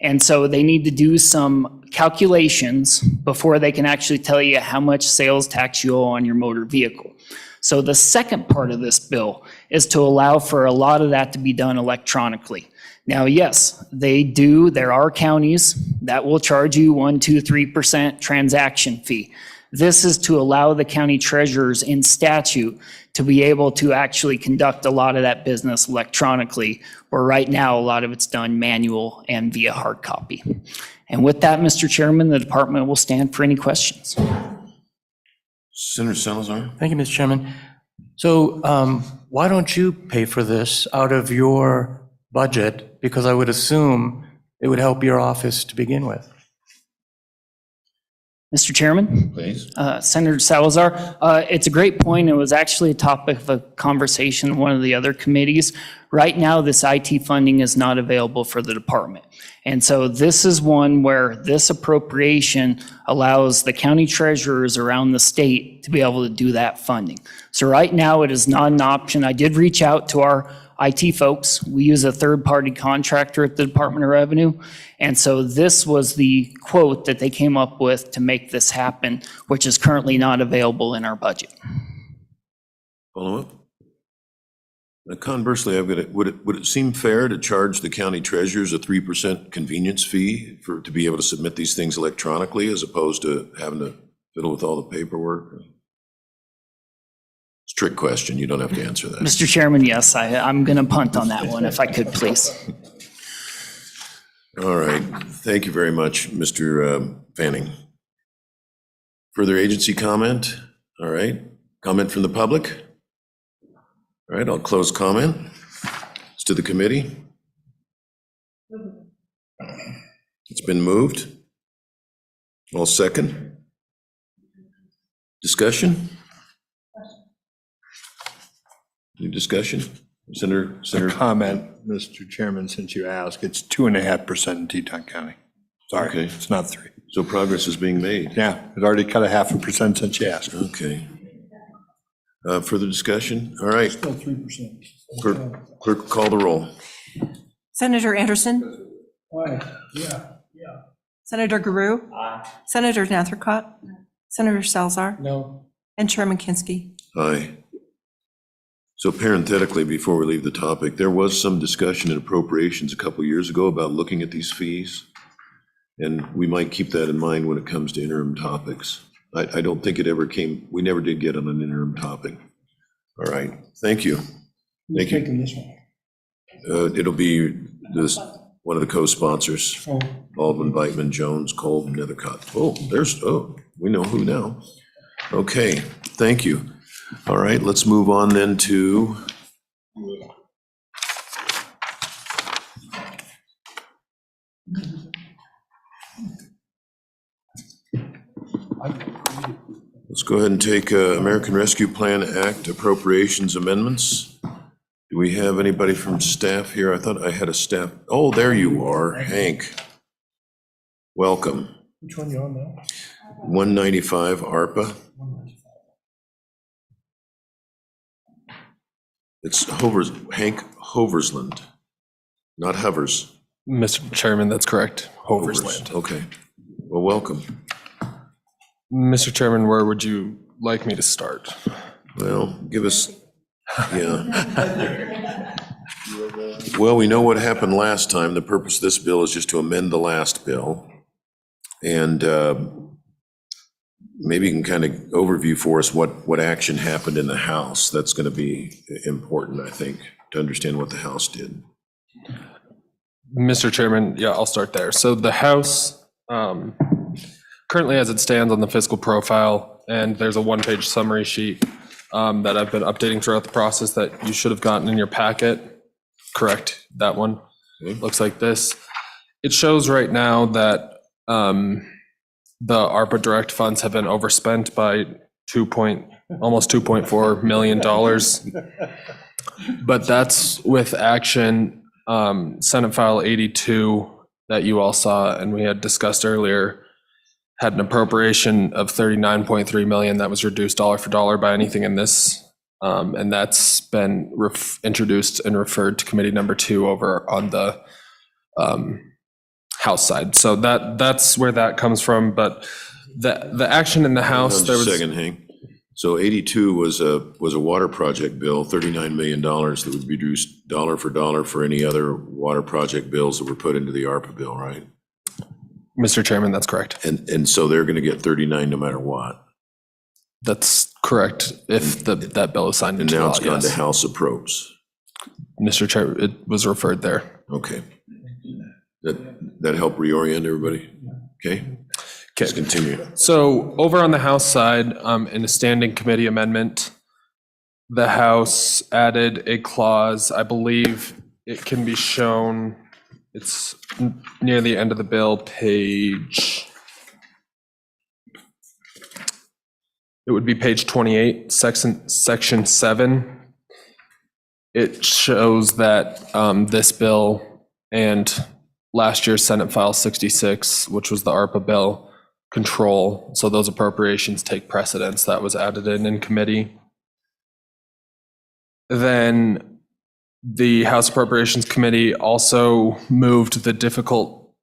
And so they need to do some calculations before they can actually tell you how much sales tax you owe on your motor vehicle. So the second part of this bill is to allow for a lot of that to be done electronically. Now, yes, there are counties that will charge you 1%, 2%, 3% transaction fee. This is to allow the county treasurers in statute to be able to actually conduct a lot of that business electronically, where right now a lot of it's done manual and via hard copy. And with that, Mr. Chairman, the department will stand for any questions. Senator Salazar? Thank you, Mr. Chairman. So why don't you pay for this out of your budget? Because I would assume it would help your office to begin with. Mr. Chairman? Please. Senator Salazar, it's a great point. It was actually a topic of a conversation in one of the other committees. Right now, this IT funding is not available for the department. And so this is one where this appropriation allows the county treasurers around the state to be able to do that funding. So right now, it is not an option. I did reach out to our IT folks. We use a third-party contractor at the Department of Revenue. And so this was the quote that they came up with to make this happen, which is currently not available in our budget. Follow up? Conversely, would it seem fair to charge the county treasurers a 3% convenience fee to be able to submit these things electronically, as opposed to having to fiddle with all the paperwork? It's a trick question. You don't have to answer that. Mr. Chairman, yes, I'm going to punt on that one if I could, please. All right. Thank you very much, Mr. Fanning. Further agency comment? All right. Comment from the public? All right, I'll close comment. It's to the committee. It's been moved. I'll second. Discussion? Any discussion? Senator? Comment, Mr. Chairman, since you asked, it's 2.5% in Teton County. Sorry, Okay. it's not 3. So progress is being made. Yeah, it already cut 0.5% since you asked. Okay. Further discussion? All right. Still 3%. Clerk, call the roll. Senator Anderson? Why? Yeah. Senator Guru? Senator Nethercott? Senator Salzar? No. And Chairman Kinsky. Aye. So parenthetically, before we leave the topic, there was some discussion in appropriations a couple years ago about looking at these fees. And we might keep that in mind when it comes to interim topics. I don't think it ever came, we never did get on an interim topic. All right, thank you. Thank you. Taking this one. It'll be this, one of the co-sponsors, Oh. Baldwin, Beitman, Jones, Kolb, and Nethercott. We know who now. Okay, thank you. All right, let's move on then to let's go ahead and take American Rescue Plan Act appropriations amendments. Do we have anybody from staff here? I thought I had a staff. Oh, there you are, Hank. Welcome. Which one you on now? 195 ARPA. It's Hank Hoversland, not Hovers. Mr. Chairman, that's correct. Hoversland. Okay. Well, welcome. Mr. Chairman, where would you like me to start? Well, give us, yeah. Well, we know what happened last time. The purpose of this bill is just to amend the last bill. And maybe you can kind of overview for us what action happened in the House. That's going to be important, I think, to understand what the House did. Mr. Chairman, yeah, I'll start there. So the House, currently as it stands on the fiscal profile, and there's a one-page summary sheet that I've been updating throughout the process that you should have gotten in your packet. Correct, that one. Looks like this. It shows right now that the ARPA direct funds have been overspent by almost $2.4 million. But that's with action, Senate File 82 that you all saw and we had discussed earlier had an appropriation of $39.3 million that was reduced dollar for dollar by anything in this. And that's been introduced and referred to committee number 2 over on the House side. So that's where that comes from. But the action in the House, there was. Just a second, Hank. So 82 was a water project bill, $39 million that would be reduced dollar for any other water project bills that were put into the ARPA bill, right? Mr. Chairman, that's correct. And so they're going to get 39 no matter what. That's correct. If that bill is signed And into now law, it's gone to yes. House appropes. Mr. Chair, it was referred there. Okay. That help reorient everybody? Okay. Let's continue. So over on the House side, in a standing committee amendment, the House added a clause, I believe it can be shown, it's near the end of the bill, it would be page 28, section 7. It shows that this bill and last year's Senate File 66, which was the ARPA bill, control. So those appropriations take precedence. That was added in committee. Then the House Appropriations Committee also moved the difficult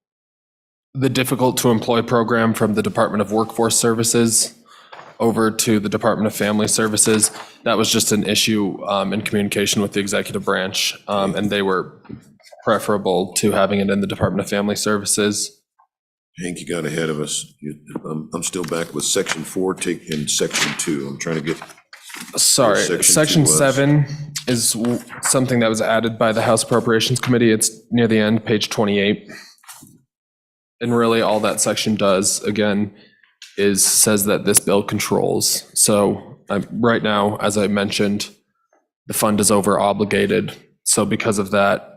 to employ program from the Department of Workforce Services over to the Department of Family Services. That was just an issue in communication with the executive branch, and they were preferable to having it in the Department of Family Services. Hank, you got ahead of us. I'm still back with section 4, in section 2. I'm trying to get. Sorry, section 7 is something that was added by the House Appropriations Committee. It's near the end, page 28. And really all that section does, again, says that this bill controls. So right now, as I mentioned, the fund is over obligated. So because of that,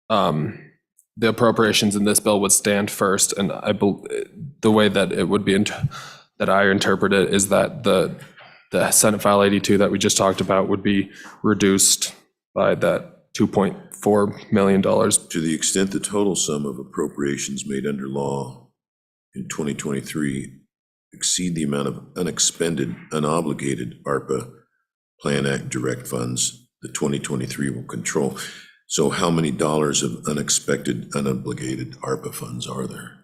the appropriations in this bill would stand first. And the way that it would be, that I interpret it is that the Senate File 82 that we just talked about would be reduced by that $2.4 million. To the extent the total sum of appropriations made under law in 2023 exceed the amount of unexpended, unobligated ARPA Plan Act direct funds that 2023 will control. So how many dollars of unexpected, unobligated ARPA funds are there?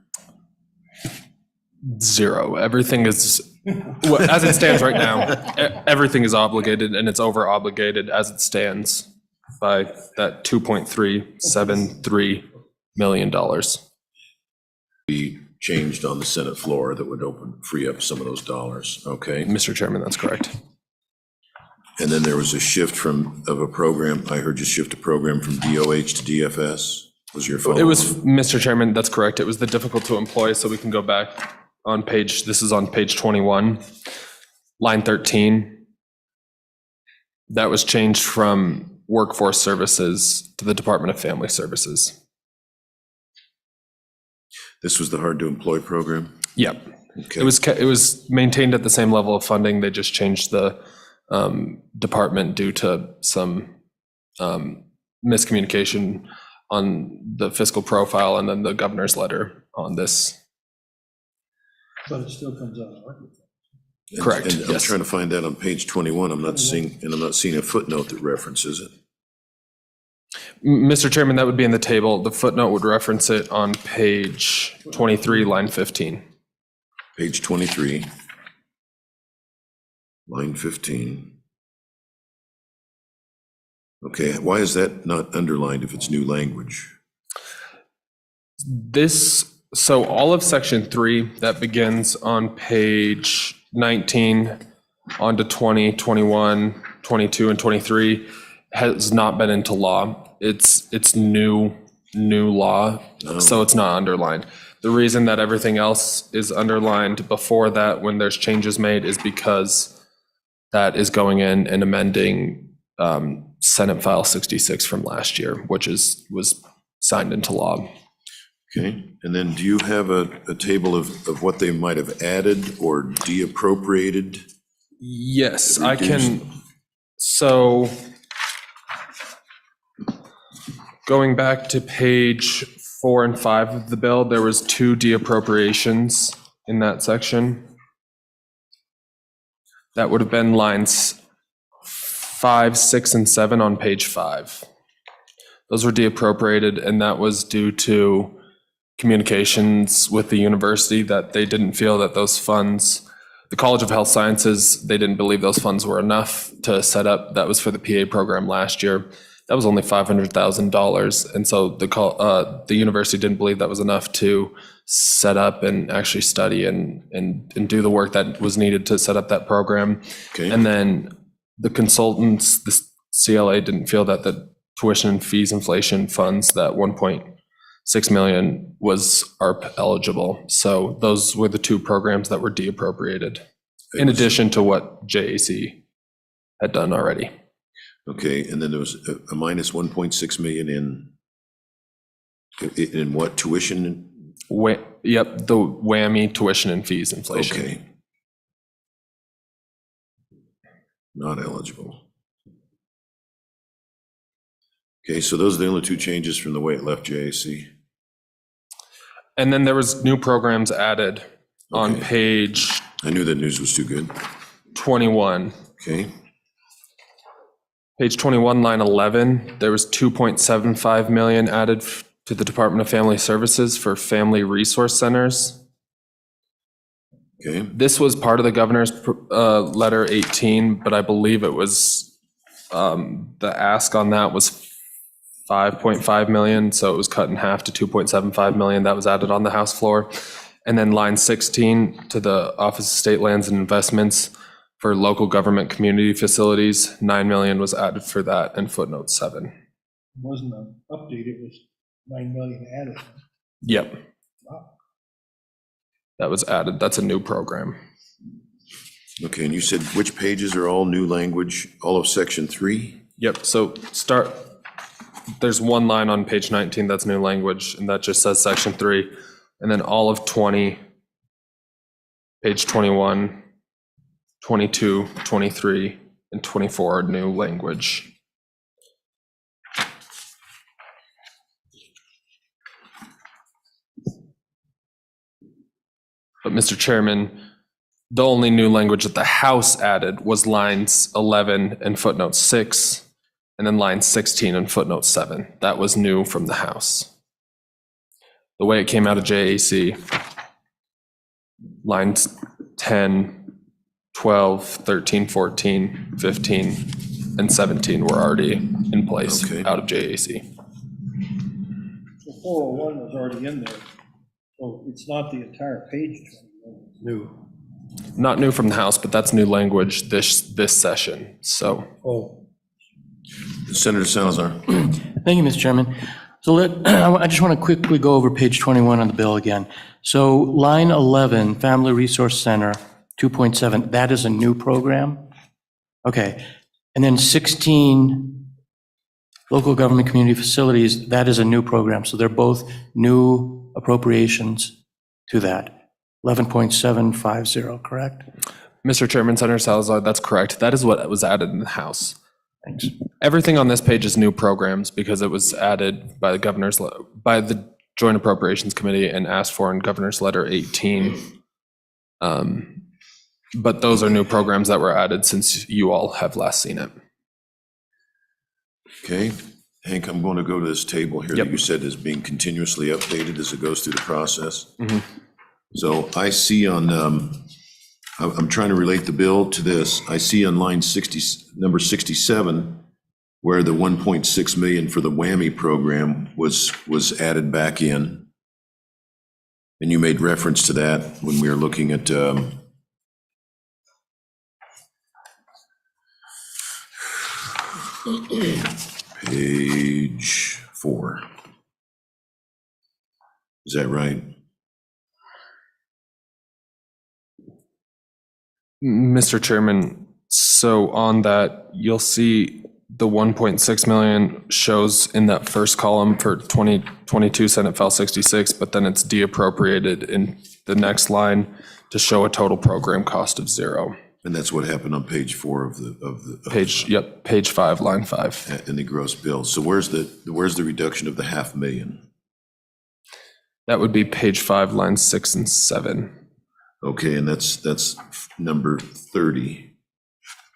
Zero. Everything is, as it stands right now, everything is obligated, and it's over obligated as it stands by that $2.373 million. Be changed on the Senate floor that would free up some of those dollars. Okay. Mr. Chairman, that's correct. And then there was a shift of a program. I heard you shift a program from DOH to DFS. Was your follow-up? It was, Mr. Chairman, that's correct. It was the difficult to employ, so we can go back on page, this is on page 21, line 13. That was changed from Workforce Services to the Department of Family Services. This was the hard to employ program? Yep. Okay. It was maintained at the same level of funding. They just changed the department due to some miscommunication on the fiscal profile and then the governor's letter on this. But it still comes out of ARPA. Correct, And I'm yes. trying to find that on page 21. I'm not seeing a footnote that references it. Mr. Chairman, that would be in the table. The footnote would reference it on page 23, line 15. Page 23, line 15. Okay, why is that not underlined if it's new language? So all of section 3 that begins on page 19 onto 20, 21, 22, and 23 has not been into law. It's new law, so it's not underlined. The reason that everything else is underlined before that when there's changes made is because that is going in and amending Senate File 66 from last year, which was signed into law. Okay, and then do you have a table of what they might have added or deappropriated? Yes, I can. So going back to page 4 and 5 of the bill, there was 2 deappropriations in that section. That would have been lines 5, 6, and 7 on page 5. Those were deappropriated, and that was due to communications with the university that they didn't feel that those funds, the College of Health Sciences, they didn't believe those funds were enough to set up. That was for the PA program last year. That was only $500,000. And so the university didn't believe that was enough to set up and actually study and do the work that was needed to set up that program. Okay. And then the consultants, the CLA didn't feel that the tuition and fees inflation funds, that 1.6 million was ARP eligible. So those were the 2 programs that were deappropriated, in addition to what JAC had done already. Okay, and then there was a minus 1.6 million in what, tuition? Yep, the whammy tuition and fees inflation. Okay. Not eligible. Okay, so those are the only 2 changes from the way it left JAC. And then there was new programs added on Okay. page I knew that news was too good. 21. Okay, Page 21, line 11, there was 2.75 million added to the Department of Family Services for family resource centers. okay, This was part of the governor's letter 18, but I believe it was, the ask on that was 5.5 million, so it was cut in half to 2.75 million. That was added on the House floor. And then line 16 to the Office of State Lands and Investments for local government community facilities, 9 million was added for that, and footnote 7. It wasn't an update, it was 9 million added. Yep. That was added. That's a new program. Okay, and you said which pages are all new language, all of section 3? Yep, so there's one line on page 19 that's new language, and that just says section 3. And then all of 20, page 21, 22, 23, and 24 are new language. But Mr. Chairman, the only new language that the House added was lines 11 and footnote 6, and then line 16 and footnote 7. That was new from the House. The way it came out of JAC, lines 10, 12, 13, 14, 15, and 17 were already in place out of JAC. So 401 is already in there, so it's not the entire page new. Not new from the House, but that's new language this session, so. Oh. Senator Salazar. Thank you, Mr. Chairman. So I just want to quickly go over page 21 on the bill again. So line 11, Family Resource Center, 2.7, that is a new program? Okay. And then 16, Local Government Community Facilities, that is a new program. So they're both new appropriations to that. 11.750, correct? Mr. Chairman, Senator Salazar, that's correct. That is what was added in the House. Thanks. Everything on this page is new programs because it was added by by the Joint Appropriations Committee and asked for in Governor's Letter 18. But those are new programs that were added since you all have last seen it. Okay, Hank, I'm going to go to this table here Yep. that you said is being continuously updated as it goes through the process. So I see on, I'm trying to relate the bill to this. I see on line 60, number 67, where the 1.6 million for the WWAMI program was added back in. And you made reference to that when we were looking at page 4. Is that right? Mr. Chairman, so on that, you'll see the 1.6 million shows in that first column for 2022 Senate File 66, but then it's deappropriated in the next line to show a total program cost of 0. And that's what happened on page 4 of the Page, yep, page 5, line 5. in the gross bill. So where's the reduction of the 500,000? That would be page 5, lines 6 and 7. Okay, and that's number 30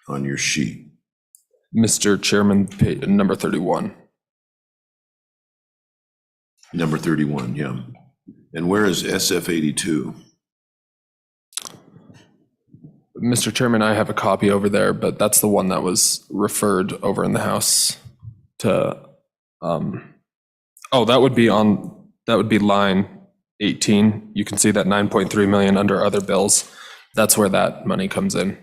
on your sheet. Mr. Chairman, number 31. Number 31, yeah. And where is SF 82? Mr. Chairman, I have a copy over there, but that's the one that was referred over in the House to, that would be line 18. You can see that 9.3 million under other bills. That's where that money comes in.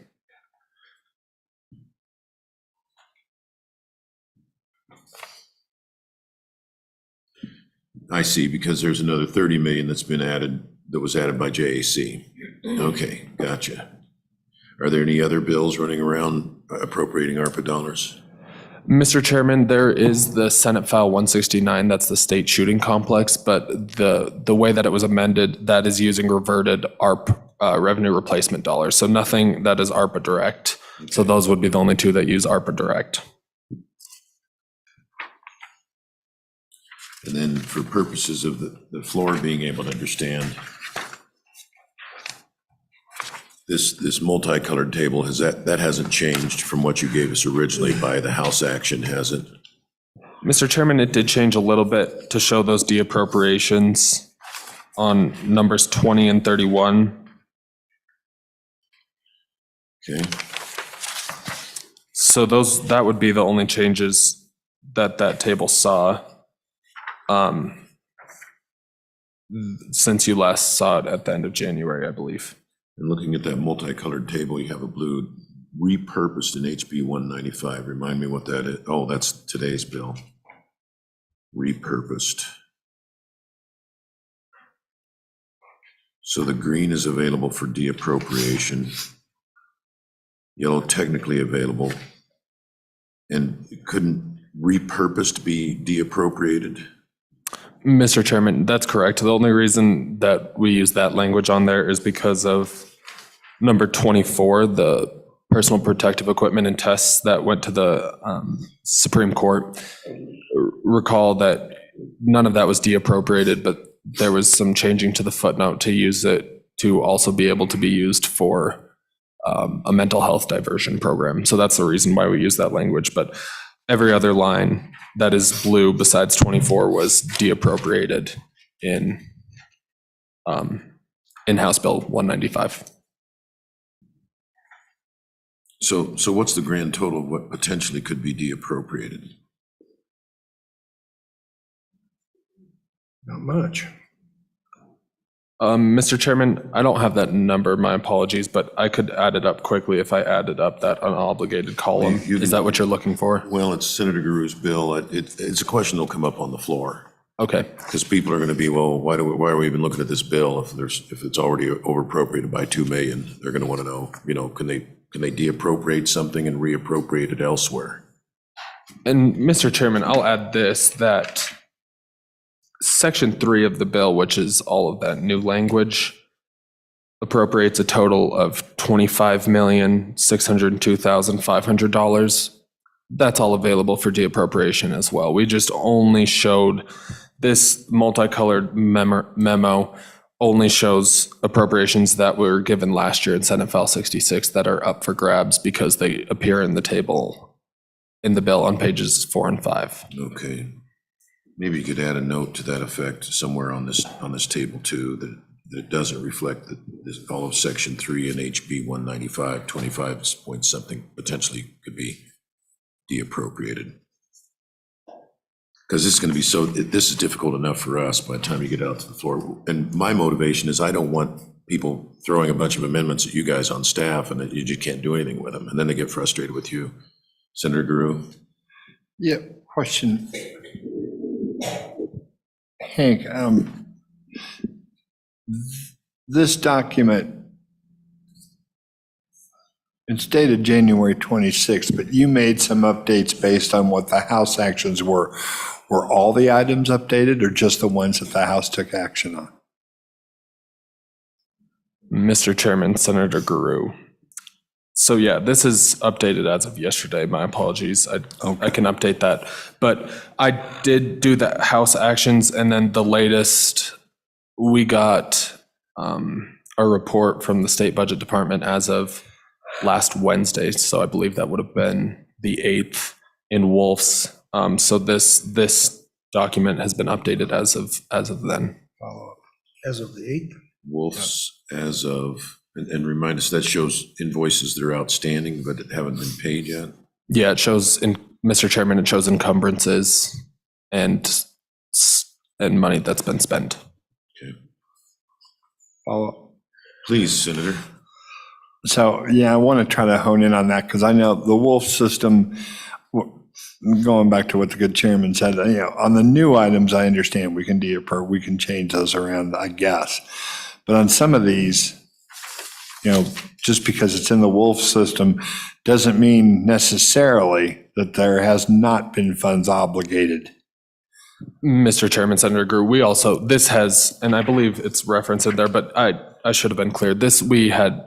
I see, because there's another 30 million that's been added, that was added by JAC. Okay, gotcha. Are there any other bills running around appropriating ARPA dollars? Mr. Chairman, there is the Senate File 169, that's the state shooting complex, but the way that it was amended, that is using reverted ARP revenue replacement dollars. So nothing that is ARPA direct. Okay. So those would be the only two that use ARPA direct. And then for purposes of the floor being able to understand, this multicolored table, that hasn't changed from what you gave us originally by the House action, has it? Mr. Chairman, it did change a little bit to show those deappropriations on numbers 20 and 31. Okay. So that would be the only changes that table saw since you last saw it at the end of January, I believe. And looking at that multicolored table, you have a blue repurposed in HB 195. Remind me what that is. Oh, that's today's bill. Repurposed. So the green is available for deappropriation. yellow technically available, and couldn't repurposed be deappropriated? Mr. Chairman, that's correct. The only reason that we use that language on there is because of number 24, the personal protective equipment and tests that went to the Supreme Court. Recall that none of that was deappropriated, but there was some changing to the footnote to use it to also be able to be used for a mental health diversion program. So that's the reason why we use that language. But every other line that is blue besides 24 was deappropriated in House Bill 195. So what's the grand total of what potentially could be deappropriated? Not much. Mr. Chairman, I don't have that number, my apologies, but I could add it up quickly if I added up that unobligated column. Is that what you're looking for? Well, it's Senator Guru's bill. It's a question that'll come up on the floor. Okay. Because people are going to be, well, why are we even looking at this bill if it's already overappropriated by 2 million? They're going to want to know, can they deappropriate something and reappropriate it elsewhere? And Mr. Chairman, I'll add this, that Section 3 of the bill, which is all of that new language, appropriates a total of $25,602,500. That's all available for deappropriation as well. We just only showed this multicolored memo only shows appropriations that were given last year in Senate File 66 that are up for grabs because they appear in the table in the bill on pages 4 and 5. Okay. Maybe you could add a note to that effect somewhere on this table too, that it doesn't reflect that all of Section 3 and HB 195, 25 point something potentially could be deappropriated. Because this is going to be this is difficult enough for us by the time you get out to the floor. And my motivation is I don't want people throwing a bunch of amendments at you guys on staff and that you just can't do anything with them. And then they get frustrated with you. Senator Guru? Yeah, question. Hank, this document, it's dated January 26th, but you made some updates based on what the House actions were. Were all the items updated or just the ones that the House took action on? Mr. Chairman, Senator Guru. So yeah, this is updated as of yesterday. My apologies. I can update that. But I did do the House actions, and then the latest, we got a report from the State Budget Department as of last Wednesday. So I believe that would have been the 8th in Wolf's. So this document has been updated as of then. As of the 8th? Wolf's as of, and remind us, that shows invoices that are outstanding but haven't been paid yet? Yeah, it shows, Mr. Chairman, it shows encumbrances and money that's been spent. Okay. Please, Senator. So, yeah, I want to try to hone in on that because I know the Wolf system, going back to what the good chairman said, on the new items, I understand we can change those around, I guess. But on some of these, just because it's in the Wolf system doesn't mean necessarily that there has not been funds obligated. Mr. Chairman, Senator Grew, this has, and I believe it's referenced in there, but I should have been clear. We had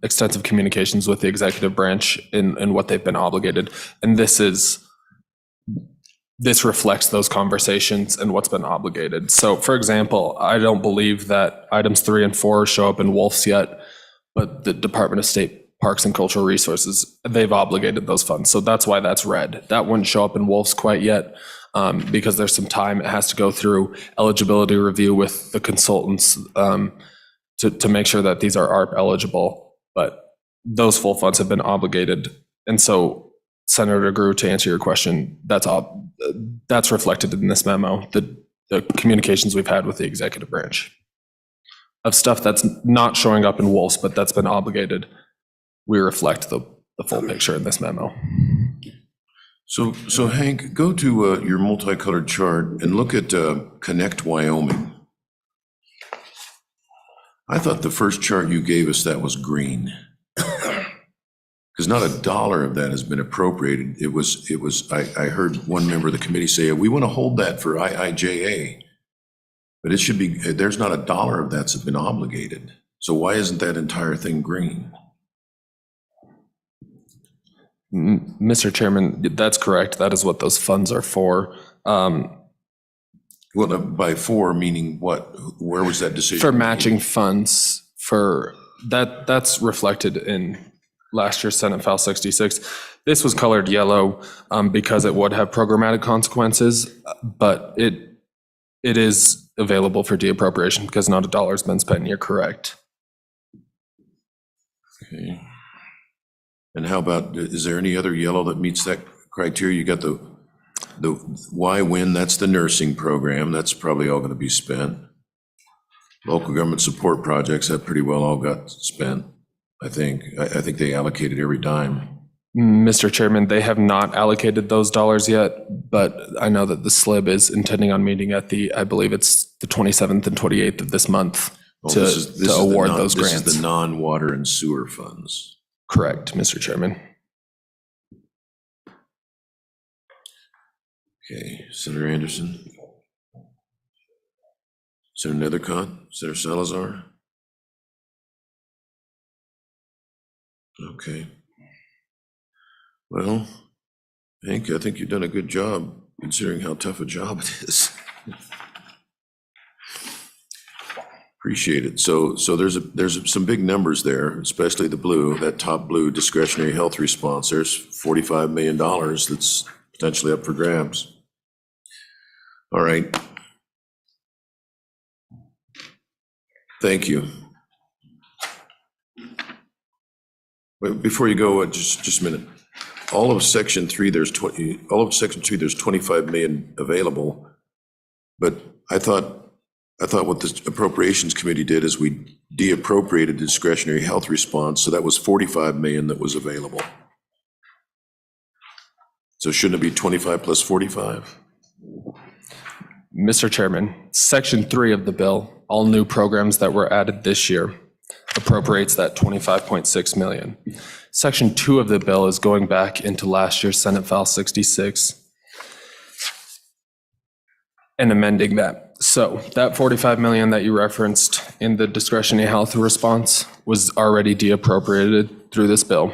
extensive communications with the executive branch in what they've been obligated. And this reflects those conversations and what's been obligated. So for example, I don't believe that items 3 and 4 show up in Wolf's yet, but the Department of State Parks and Cultural Resources, they've obligated those funds. So that's why that's red. That wouldn't show up in Wolf's quite yet because there's some time. It has to go through eligibility review with the consultants to make sure that these are ARP eligible, but those full funds have been obligated. And so, Senator Grew, to answer your question, that's reflected in this memo, the communications we've had with the executive branch of stuff that's not showing up in Wolf's, but that's been obligated. We reflect the full picture in this memo. So Hank, go to your multicolored chart and look at Connect Wyoming. I thought the first chart you gave us that was green. Because not a dollar of that has been appropriated. I heard one member of the committee say, we want to hold that for IIJA. But it should be, there's not a dollar of that's been obligated. So why isn't that entire thing green? Mr. Chairman, that's correct. That is what those funds are for. Well, by for, meaning what? Where was that decision? For matching funds for, that's reflected in last year's Senate File 66. This was colored yellow because it would have programmatic consequences, but it is available for deappropriation because not a dollar has been spent. You're correct. Okay. And how about, is there any other yellow that meets that criteria? You got the why when, that's the nursing program. That's probably all going to be spent. Local government support projects, that pretty well all got spent, I think. I think they allocated every dime. Mr. Chairman, they have not allocated those dollars yet, but I know that the SLIB is intending on meeting at I believe it's the 27th and 28th of this month to award those grants. This is the non-water and sewer funds. Correct, Mr. Chairman. Okay, Senator Anderson. Senator Nethercott, Senator Salazar. Okay. Well, Hank, I think you've done a good job considering how tough a job it is. Appreciate it. So there's some big numbers there, especially the blue, that top blue discretionary health response. There's $45 million that's potentially up for grabs. All right. Thank you. But before you go, just a minute. All of section 3, there's 25 million available. But I thought what the Appropriations Committee did is we deappropriated discretionary health response, so that was 45 million that was available. So shouldn't it be 25 plus 45? Mr. Chairman, Section 3 of the bill, all new programs that were added this year, appropriates that 25.6 million. Section 2 of the bill is going back into last year's Senate File 66 and amending that. So that 45 million that you referenced in the discretionary health response was already deappropriated through this bill.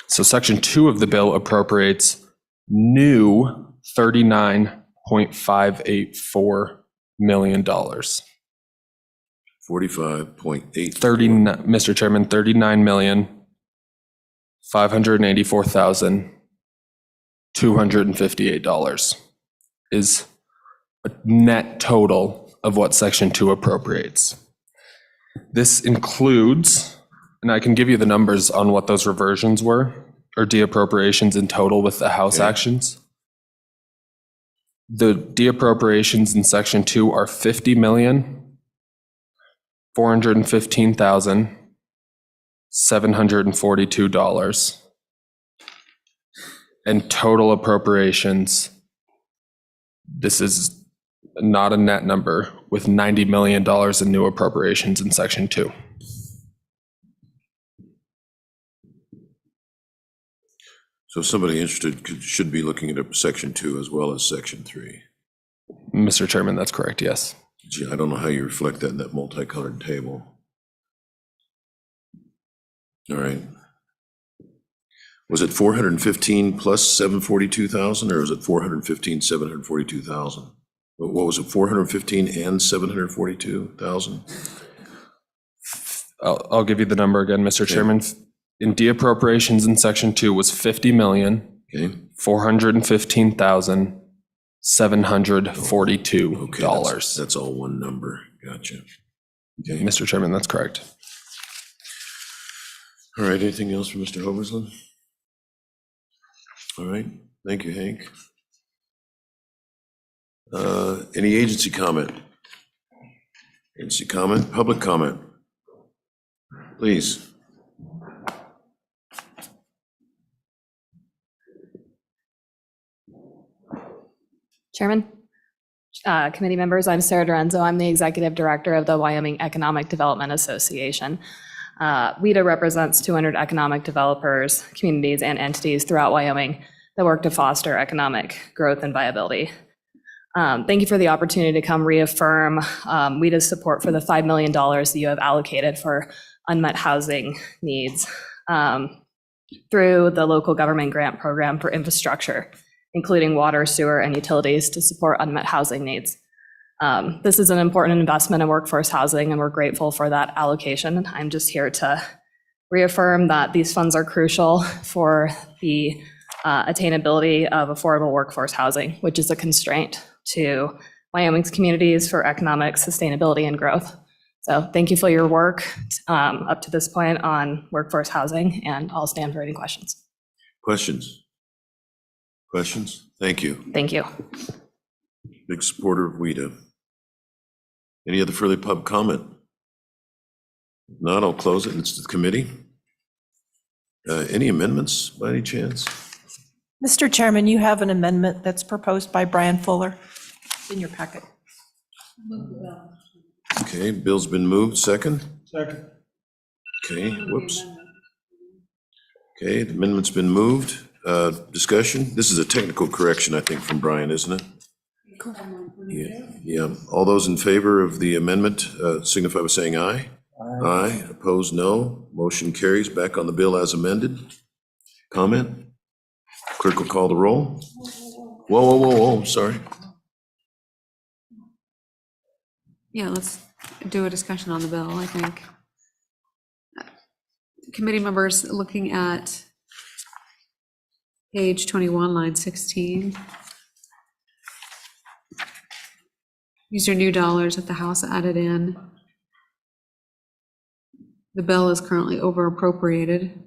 So Section 2 of the bill appropriates new $39.584 million. 45.8. Mr. Chairman, $39,584,258 is a net total of what Section 2 appropriates. This includes, and I can give you the numbers on what those reversions were, or deappropriations in total with the House actions. The deappropriations in Section 2 are $50,415,742. And total appropriations, this is not a net number, with $90 million in new appropriations in Section 2. So somebody interested should be looking at Section 2 as well as Section 3. Mr. Chairman, that's correct, yes. Gee, I don't know how you reflect that in that multicolored table. All right. Was it 415 plus 742,000, or was it 415, 742,000? What was it, 415 and 742,000? I'll give you the number again, Mr. Chairman. In deappropriations in Section 2 was $50,415,742. That's all one number. Gotcha. Okay. Mr. Chairman, that's correct. All right, anything else from Mr. Hoversland? All right, thank you, Hank. Any agency comment? Agency comment, public comment? Please. Chairman, committee members, I'm Sarah Dorenzo. I'm the Executive Director of the Wyoming Economic Development Association. WIDA represents 200 economic developers, communities, and entities throughout Wyoming that work to foster economic growth and viability. Thank you for the opportunity to come reaffirm WIDA's support for the $5 million that you have allocated for unmet housing needs through the local government grant program for infrastructure, including water, sewer, and utilities to support unmet housing needs. This is an important investment in workforce housing, and we're grateful for that allocation. I'm just here to reaffirm that these funds are crucial for the attainability of affordable workforce housing, which is a constraint to Wyoming's communities for economic sustainability and growth. So thank you for your work up to this point on workforce housing, and I'll stand for any questions. Questions? Questions? Thank you. Thank you. Big supporter of WIDA. Any other further public comment? If not, I'll close it, and it's to the committee. Any amendments by any chance? Mr. Chairman, you have an amendment that's proposed by Brian Fuller in your packet. Okay, bill's been moved. Second? Second. Okay, whoops. Okay, the amendment's been moved. Discussion? This is a technical correction, I think, from Brian, isn't it? Yeah. All those in favor of the amendment signify by saying aye. Aye. Opposed, no. Motion carries. Back on the bill as amended. Comment? Clerk will call the roll. Whoa, sorry. Yeah, let's do a discussion on the bill, I think. Committee members, looking at page 21, line 16. These are new dollars that the House added in. The bill is currently over appropriated.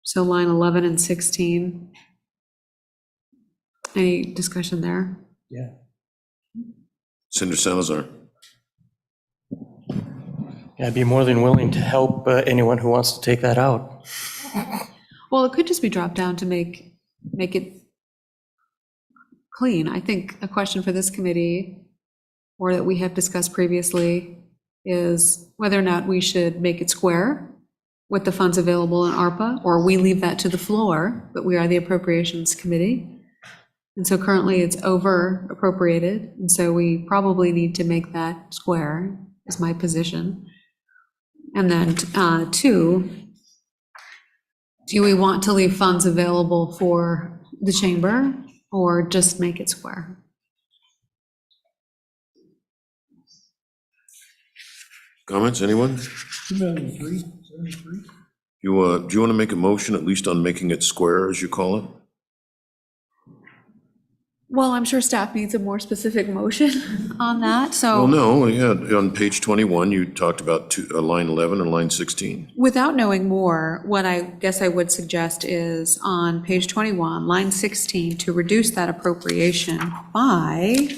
So line 11 and 16. Any discussion there? Yeah. Senator Salazar. I'd be more than willing to help anyone who wants to take that out. Well, it could just be dropped down to make it clean. I think a question for this committee, or that we have discussed previously, is whether or not we should make it square with the funds available in ARPA, or we leave that to the floor, but we are the Appropriations Committee. And so currently it's over appropriated, and so we probably need to make that square, is my position. And then two, do we want to leave funds available for the chamber or just make it square? Comments, anyone? 2003. Do you want to make a motion, at least on making it square, as you call it? Well, I'm sure staff needs a more specific motion on that, so. Well, no, yeah, on page 21, you talked about line 11 and line 16. Without knowing more, what I guess I would suggest is on page 21, line 16, to reduce that appropriation by,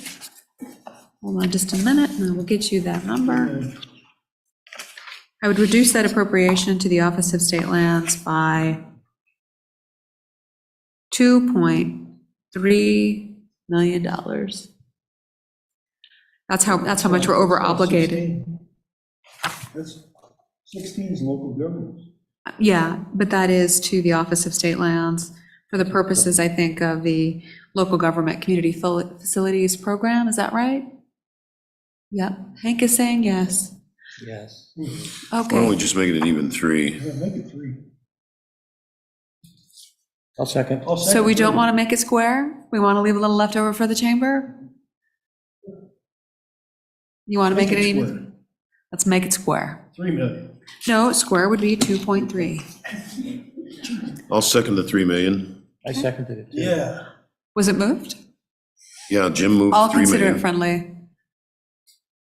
hold on just a minute, and I will get you that number. I would reduce that appropriation to the Office of State Lands by $2.3 million. That's how much we're over obligated. That's 16 is local governments. Yeah, but that is to the Office of State Lands for the purposes, I think, of the Local Government Community Facilities Program. Is that right? Yep. Hank is saying yes. Yes. Why don't we Okay. just make it an even 3? Yeah, make it 3. I'll second. So we don't want to make it square? We want to leave a little left over for the chamber? You want to make it even? Let's make it square. 3 million. No, square would be 2.3. I'll second the 3 million. I seconded it too. Yeah. Was it moved? Yeah, Jim moved I'll 3 consider it million. friendly.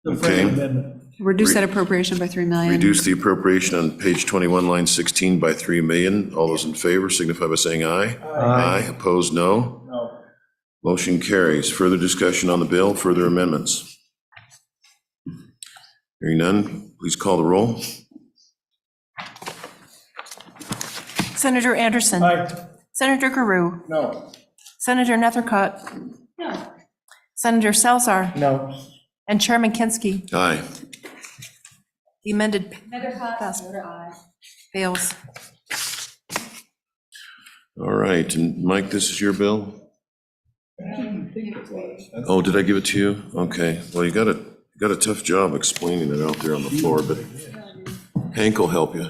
The friendly Okay. amendment. Reduce that appropriation by 3 million. Reduce the appropriation on page 21, line 16 by 3 million. All those in favor signify by saying aye. Aye. Opposed, no. No. Motion carries. Further discussion on the bill, further amendments. Hearing none, please call the roll. Senator Anderson. Aye. Senator Guru. No. Senator Nethercutt. No. Senator Salzar. No. And Chairman Kinsky. Aye. The amended fails. All right, and Mike, this is your bill? Oh, did I give it to you? Okay, well, you got a tough job explaining it out there on the floor, but Hank will help you.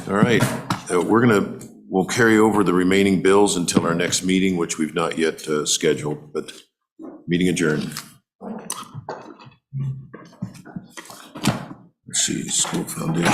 All right, we'll carry over the remaining bills until our next meeting, which we've not yet scheduled, but meeting adjourned. Let's see, school foundation.